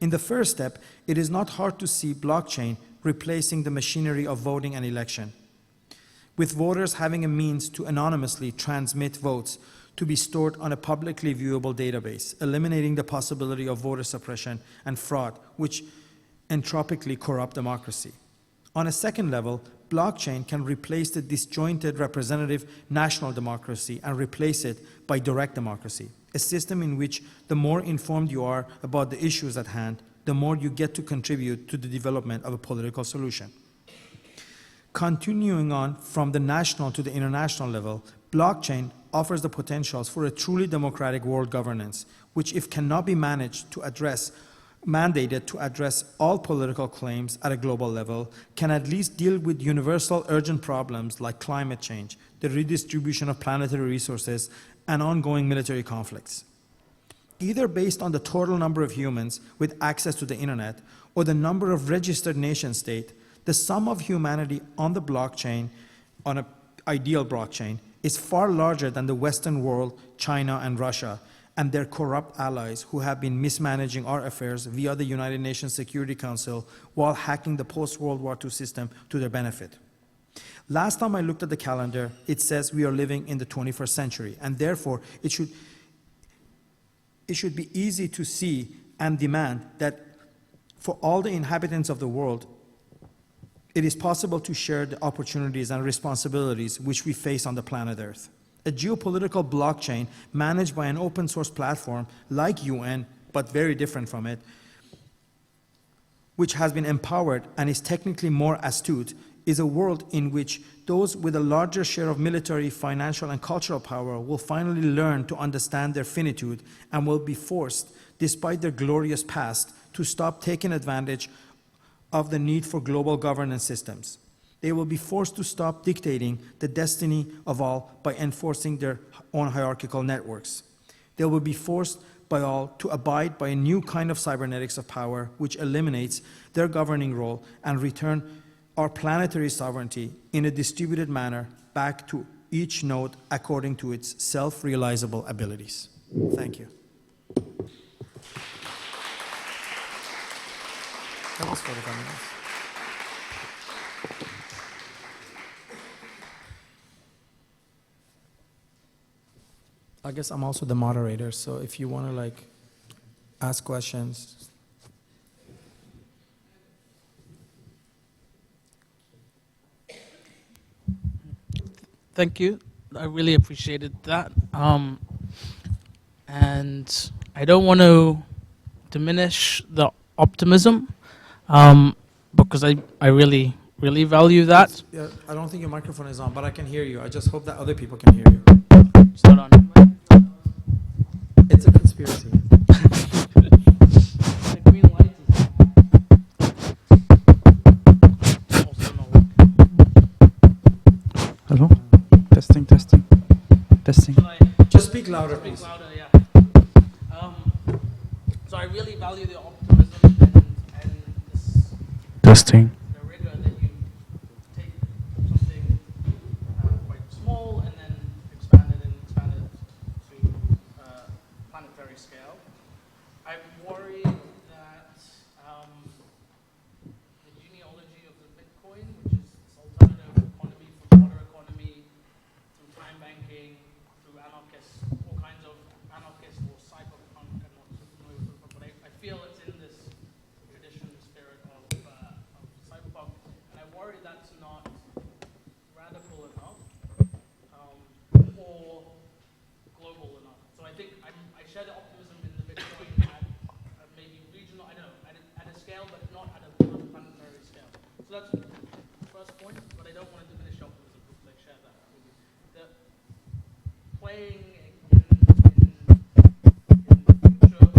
In the first step, it is not hard to see blockchain replacing the machinery of voting and election, with voters having a means to anonymously transmit votes to be stored on a publicly viewable database, eliminating the possibility of voter suppression and fraud, which entropically corrupt democracy. On a second level, blockchain can replace the disjointed representative national democracy and replace it by direct democracy, a system in which the more informed you are about the issues at hand, the more you get to contribute to the development of a political solution. Continuing on from the national to the international level, blockchain offers the potentials for a truly democratic world governance, which, if cannot be managed to address, mandated to address all political claims at a global level, can at least deal with universal urgent problems like climate change, the redistribution of planetary resources, and ongoing military conflicts. Either based on the total number of humans with access to the internet or the number of registered nation states, the sum of humanity on the blockchain, on an ideal blockchain, is far larger than the Western world, China and Russia, and their corrupt allies who have been mismanaging our affairs via the United Nations Security Council while hacking the post-World War II system to their benefit. Last time I looked at the calendar, it says we are living in the 21st century, and therefore it should be easy to see and demand that for all the inhabitants of the world, it is possible to share the opportunities and responsibilities which we face on the planet Earth. A geopolitical blockchain managed by an open source platform like UN, but very different from it, which has been empowered and is technically more astute, is a world in which those with a larger share of military, financial, and cultural power will finally learn to understand their finitude and will be forced, despite their glorious past, to stop taking advantage of the need for global governance systems. They will be forced to stop dictating the destiny of all by enforcing their own hierarchical networks. They will be forced by all to abide by a new kind of cybernetics of power which eliminates their governing role and return our planetary sovereignty in a distributed manner back to each node according to its self-realizable abilities. Thank you. That was 45 minutes. I guess I'm also the moderator, so if you want to ask questions. Thank you. I really appreciated that. And I don't want to diminish the optimism because I really value that. Yeah, I don't think your microphone is on, but I can hear you. I just hope that other people can hear you. It's not on. It's a conspiracy. The green light is also not working. Hello? Testing. Just speak louder, Speak please. louder, yeah. So I really value the optimism and this, Testing. the rigor that you take something quite small and then expand it to planetary scale. I'm worried that the genealogy of the Bitcoin, which is this alternative economy from water economy through time banking, through anarchists, all kinds of anarchist or cyberpunk, I'm not so familiar with it, but I feel it's in this tradition, spirit of cyberpunk, and I worry that's not radical enough or global enough. So I think I share the optimism in the Bitcoin at maybe regional, I don't know, at a scale, but not at a planetary scale. So that's the first point, but I don't want to diminish optimism because I share that with you. The playing in the future,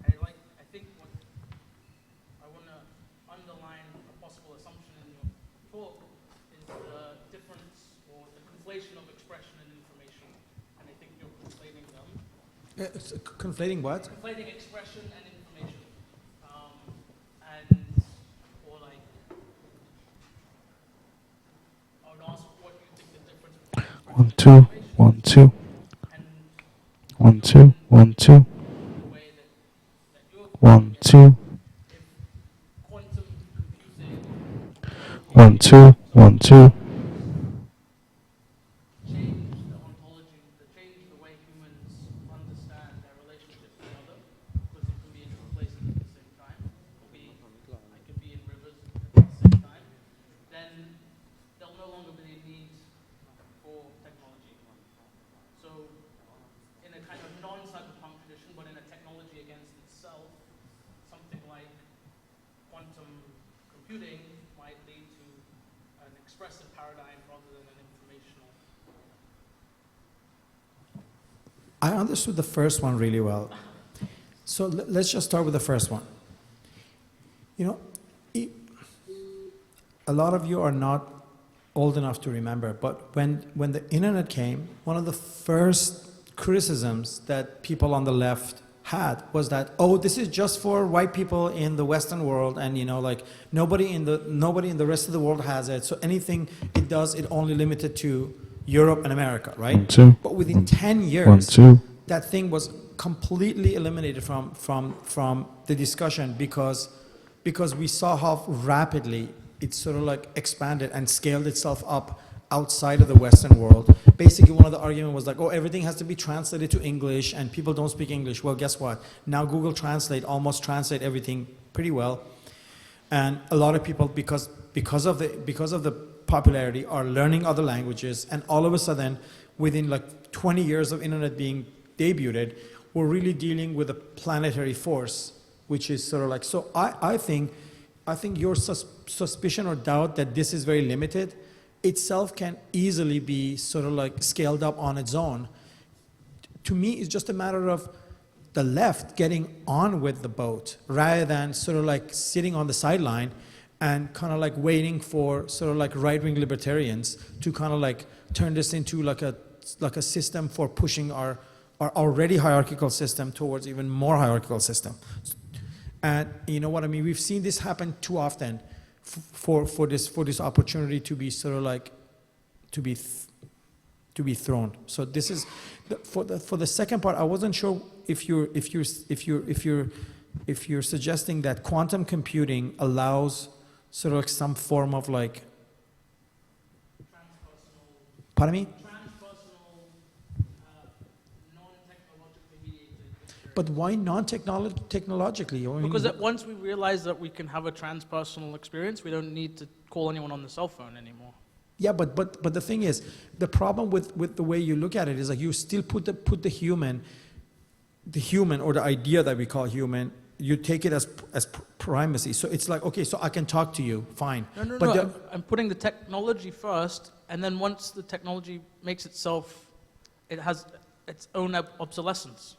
I think what I want to underline a possible assumption in your talk is the difference or the conflation of expression and information, and I think you're conflating them. Conflating what? Conflating expression and information, and or like I would ask what you think the difference between 1, 2, 1, 2, and 1, 2, 1, 2, the way that you're 1, 2, if quantum computing 1, 2, 1, 2. change the ontology, change the way humans understand their relationship to each other, because it can be in two places at the same time, I can be in rivers at the same time, then there'll no longer be a need for technology. So in a kind of non-cyberpunk tradition, but in a technology against itself, something like quantum computing might lead to an expressive paradigm rather than an informational. I understood the first one really well. So let's just start with the first one. You know, a lot of you are not old enough to remember, but when the internet came, one of the first criticisms that people on the left had was that, oh, this is just for white people in the Western world, and you know, like nobody in the rest of the world has it. So anything it does, it only limited to Europe and America, right? 1, 2. But within 10 1, years, 2. that thing was completely eliminated from the discussion because we saw how rapidly it sort of like expanded and scaled itself up outside of the Western world. Basically, one of the arguments was like, oh, everything has to be translated to English and people don't speak English. Well, guess what? Now Google Translate almost translate everything pretty well. And a lot of people, because of the popularity, are learning other languages, and all of a sudden, within like 20 years of internet being debuted, we're really dealing with a planetary force, which is sort of like, so I think your suspicion or doubt that this is very limited itself can easily be sort of like scaled up on its own. To me, it's just a matter of the left getting on with the boat rather than sort of like sitting on the sideline and kind of like waiting for sort of like right-wing libertarians to kind of like turn this into like a system for pushing our already hierarchical system towards even more hierarchical system. And you know what I mean? We've seen this happen too often for this opportunity to be sort of like to be thrown. So this is for the second part. I wasn't sure if you're suggesting that quantum computing allows sort of like some form of like Transpersonal. Pardon me? Transpersonal, non-technologically mediated experience. But why non-technologically? I mean, Because once we realize that we can have a transpersonal experience, we don't need to call anyone on the cell phone anymore. yeah, but the thing is, the problem with the way you look at it is like you still put the human or the idea that we call human, you take it as primacy. So it's like, okay, so I can talk to you, fine. No, But I'm putting the technology first, and then once the technology makes itself, it has its own obsolescence.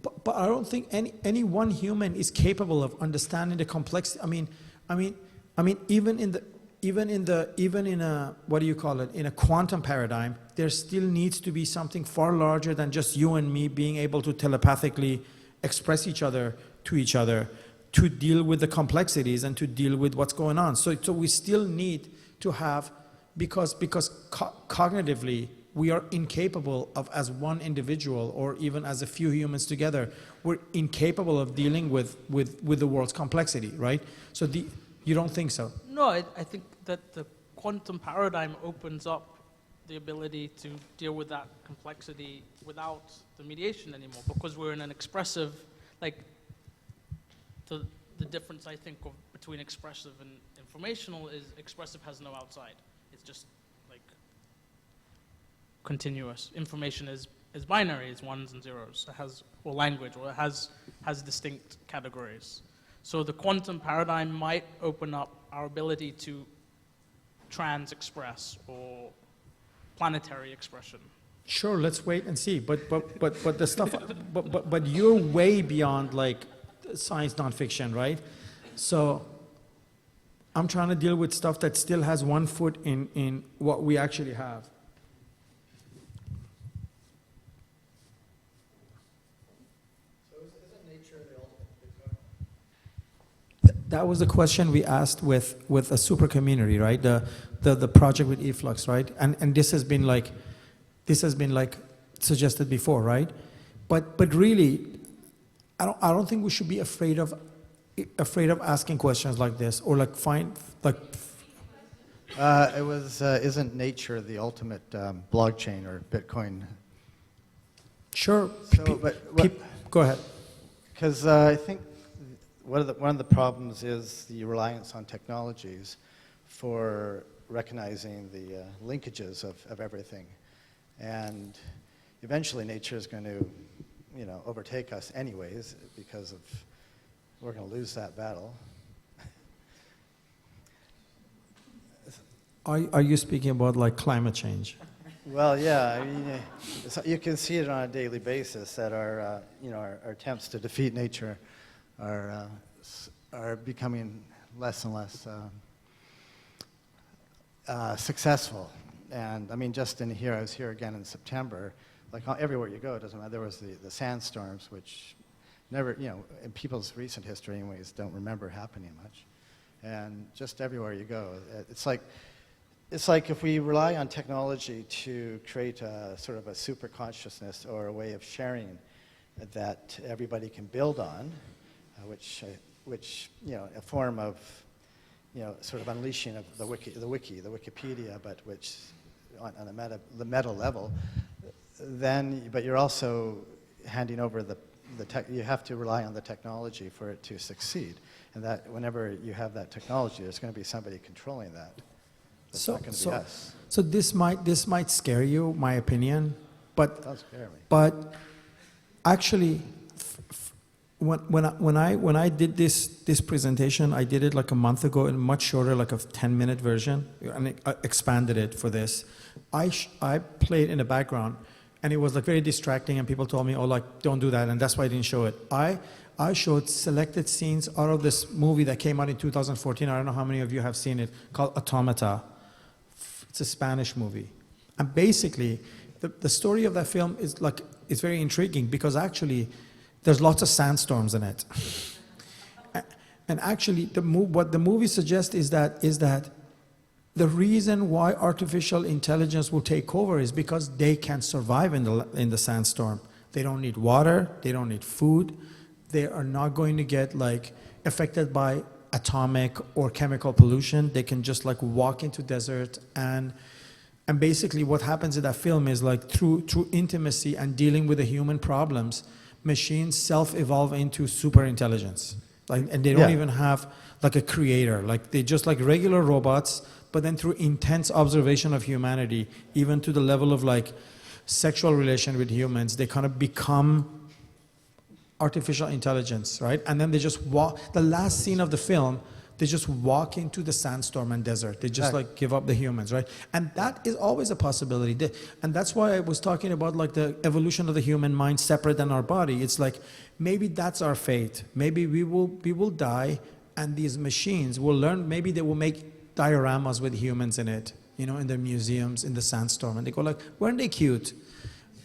But I don't think any one human is capable of understanding the complexity. I mean, even in a what do you call it? In a quantum paradigm, there still needs to be something far larger than just you and me being able to telepathically express each other to deal with the complexities and to deal with what's going on. So we still need to have, because cognitively we are incapable of, as one individual or even as a few humans together, we're incapable of dealing with the world's complexity, right? So you don't think so? No, I think that the quantum paradigm opens up the ability to deal with that complexity without the mediation anymore, because we're in an expressive, like, the difference I think of between expressive and informational is expressive has no outside. It's just like continuous. Information is binary, it's ones and zeros. It has, or language, or it has distinct categories. So the quantum paradigm might open up our ability to trans-express or planetary expression. Sure, let's wait and see. But the stuff, but you're way beyond like science nonfiction, right? So I'm trying to deal with stuff that still has one foot in what we actually have. So isn't nature the ultimate Bitcoin? That was the question we asked with a super community, right? The project with Eflux, right? And this has been like suggested before, right? But really, I don't think we should be afraid of asking questions like this or like It was, isn't nature the ultimate blockchain or Bitcoin? Sure. So, Go ahead. because I think one of the problems is the reliance on technologies for recognizing the linkages of everything, and eventually nature is going to, overtake us anyways because we're going to lose that battle. Are you speaking about like climate change? Well, yeah, I mean, you can see it on a daily basis that our attempts to defeat nature are becoming less and less successful. And I mean, just in here, I was here again in September. Like everywhere you go, it doesn't matter. There was the sandstorms, which never, in people's recent history, anyways, don't remember happening much. And just everywhere you go, it's like if we rely on technology to create a sort of a super consciousness or a way of sharing that everybody can build on, which a form of, sort of unleashing of the Wikipedia, but which on the meta level, but you're also handing over you have to rely on the technology for it to succeed. And that whenever you have that technology, there's going to be somebody controlling that. It's not going to be us. So this might scare you, my opinion, but Don't scare me. But actually, when I did this presentation, I did it like a month ago in much shorter, like a 10-minute version, and I expanded it for this. I played in the background, and it was like very distracting, and people told me, oh, like don't do that, and that's why I didn't show it. I showed selected scenes out of this movie that came out in 2014. I don't know how many of you have seen it, called Automata. It's a Spanish movie. And basically, the story of that film is very intriguing because actually there's lots of sandstorms in it. And actually, what the movie suggests is that the reason why artificial intelligence will take over is because they can survive in the sandstorm. They don't need water, they don't need food, they are not going to get like affected by atomic or chemical pollution. They can just like walk into desert and basically what happens in that film is like through intimacy and dealing with the human problems, machines self-evolve into super intelligence. And they don't even have like a creator. Like they just like regular robots, but then through intense observation of humanity, even to the level of like sexual relation with humans, they kind of become artificial intelligence, right? And then they just walk, the last scene of the film, they just walk into the sandstorm and desert. They just like give up the humans, right? And that is always a possibility. And that's why I was talking about like the evolution of the human mind separate than our body. It's like, maybe that's our fate. Maybe we will die and these machines will learn, maybe they will make dioramas with humans in it, in their museums, in the sandstorm. And they go like, weren't they cute?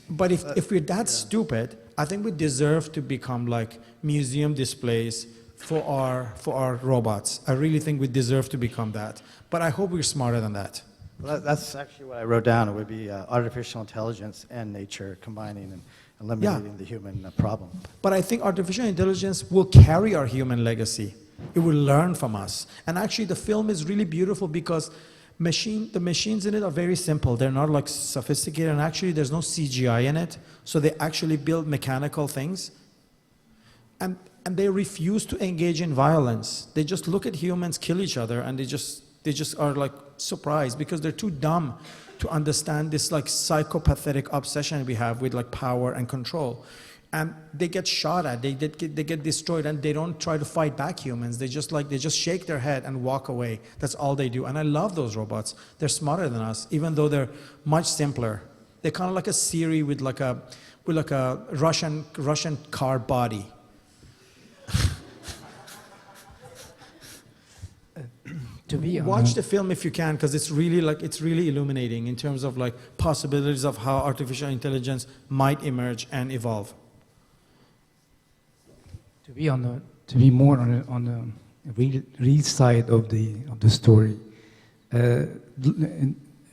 But if we're that stupid, I think we deserve to become like museum displays for our robots. I really think we deserve to become that. But I hope we're smarter than that. Well, that's actually what I wrote down. It would be artificial intelligence and nature combining and eliminating the human problem. But I think artificial intelligence will carry our human legacy. It will learn from us. And actually the film is really beautiful because the machines in it are very simple. They're not like sophisticated, and actually there's no CGI in it. So they actually build mechanical things. And they refuse to engage in violence. They just look at humans kill each other, and they just are like surprised because they're too dumb to understand this like psychopathic obsession we have with like power and control. And they get shot at, they get destroyed, and they don't try to fight back humans. They just shake their head and walk away. That's all they do. And I love those robots. They're smarter than us, even though they're much simpler. They're kind of like a Siri with like a Russian car body. Watch the film if you can, because it's really illuminating in terms of like possibilities of how artificial intelligence might emerge and evolve. To be more on the real side of the story, I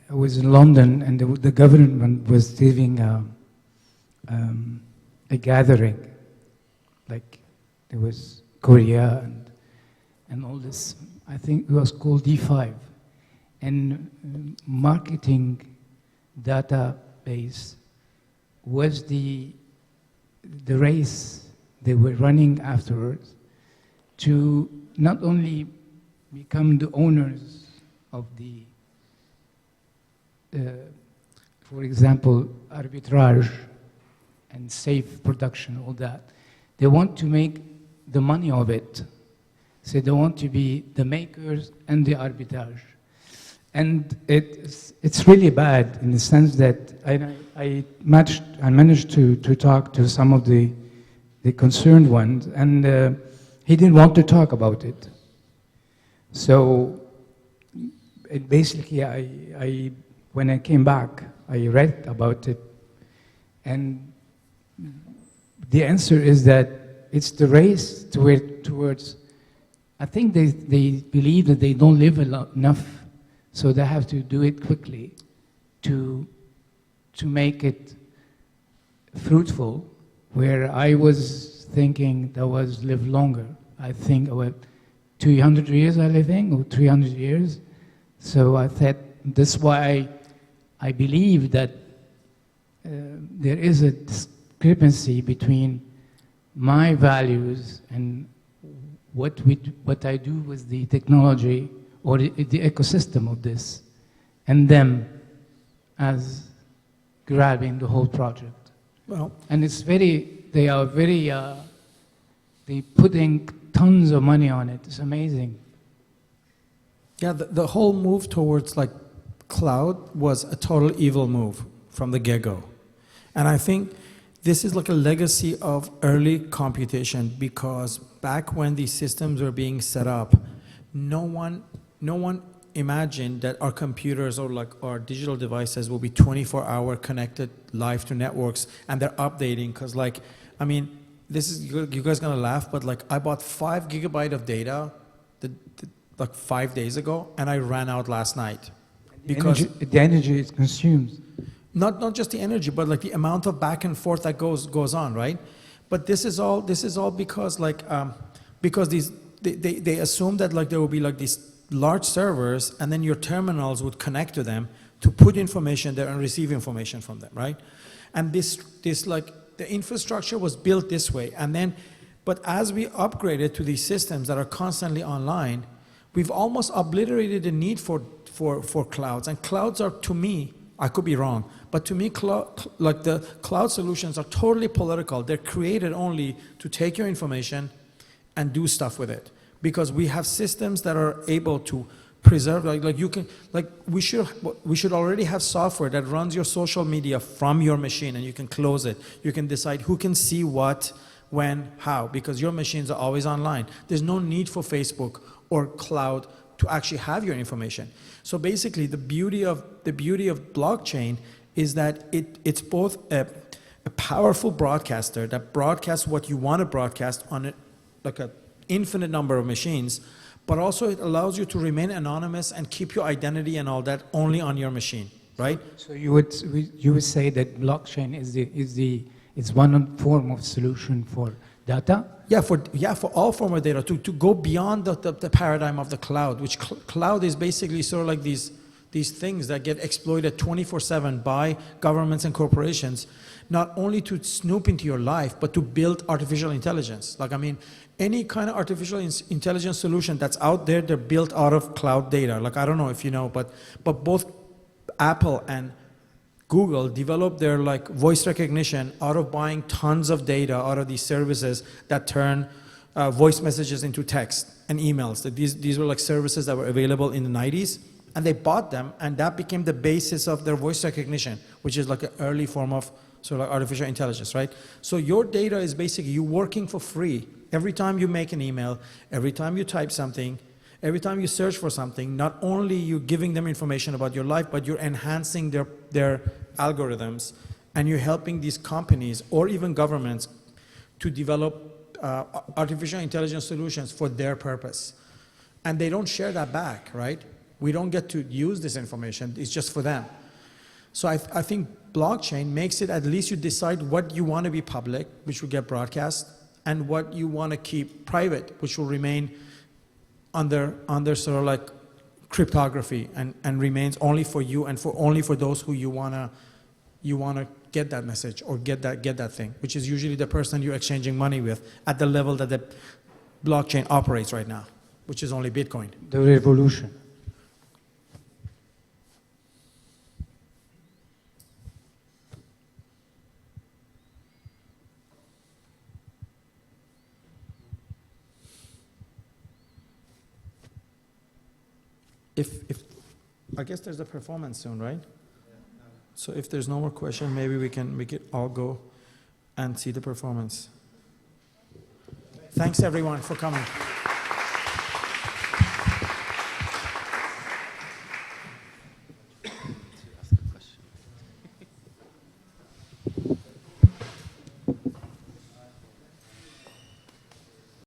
was in London, and the government was giving a gathering, like there was Korea and all this. I think it was called D5, and marketing database was the race they were running afterwards to not only become the owners of the, for example, arbitrage and safe production, all that. They want to make the money of it. So they want to be the makers and the arbitrage. And it's really bad in the sense that I managed to talk to some of the concerned ones, and he didn't want to talk about it. So basically, when I came back, I read about it, and the answer is that it's the race towards. I think they believe that they don't live enough, so they have to do it quickly to make it fruitful. Where I was thinking that was live longer. I think about 200 years I living, or 300 years. So I thought that's why I believe that there is a discrepancy between my values and what I do with the technology or the ecosystem of this, and them as grabbing the whole project. Well, and they are very, they putting tons of money on it. It's amazing. yeah, the whole move towards like cloud was a total evil move from the get-go. And I think this is like a legacy of early computation, because back when these systems were being set up, no one imagined that our computers or like our digital devices will be 24-hour connected live to networks, and they're updating. Because like, I mean, this is, you guys gonna laugh, but like I bought 5 gigabytes of data like 5 days ago, and I ran out last night. Because the energy is consumed. Not just the energy, but like the amount of back and forth that goes on, right? But this is all because like because they assume that like there will be like these large servers, and then your terminals would connect to them to put information there and receive information from them, right? And this like the infrastructure was built this way, and then but as we upgraded to these systems that are constantly online, we've almost obliterated the need for clouds. And clouds are, to me, I could be wrong, but to me, like the cloud solutions are totally political. They're created only to take your information and do stuff with it, because we have systems that are able to preserve. Like you can, like we should already have software that runs your social media from your machine, and you can close it. You can decide who can see what, when, how, because your machines are always online. There's no need for Facebook or cloud to actually have your information. So basically, the beauty of blockchain is that it's both a powerful broadcaster that broadcasts what you want to broadcast on like an infinite number of machines, but also it allows you to remain anonymous and keep your identity and all that only on your machine, right? So you would say that blockchain is one form of solution for data? Yeah, for all form of data, to go beyond the paradigm of the cloud, which cloud is basically sort of like these things that get exploited 24/7 by governments and corporations, not only to snoop into your life, but to build artificial intelligence. Like, I mean, any kind of artificial intelligence solution that's out there, they're built out of cloud data. Like, I don't know if you know, but both Apple and Google developed their like voice recognition out of buying tons of data out of these services that turn voice messages into text and emails. That these were like services that were available in the 90s, and they bought them, and that became the basis of their voice recognition, which is like an early form of sort of like artificial intelligence, right? So your data is basically you working for free. Every time you make an email, every time you type something, every time you search for something, not only you giving them information about your life, but you're enhancing their algorithms, and you're helping these companies or even governments to develop artificial intelligence solutions for their purpose. And they don't share that back, right? We don't get to use this information, it's just for them. So I think blockchain makes it, at least you decide what you want to be public, which will get broadcast, and what you want to keep private, which will remain under sort of like cryptography and remains only for you and only for those who you wanna get that message or get that thing, which is usually the person you're exchanging money with at the level that the blockchain operates right now, which is only Bitcoin. The revolution. If I guess there's a performance soon, right? So if there's no more question, maybe we can all go and see the performance. Thanks everyone for coming. To ask a question.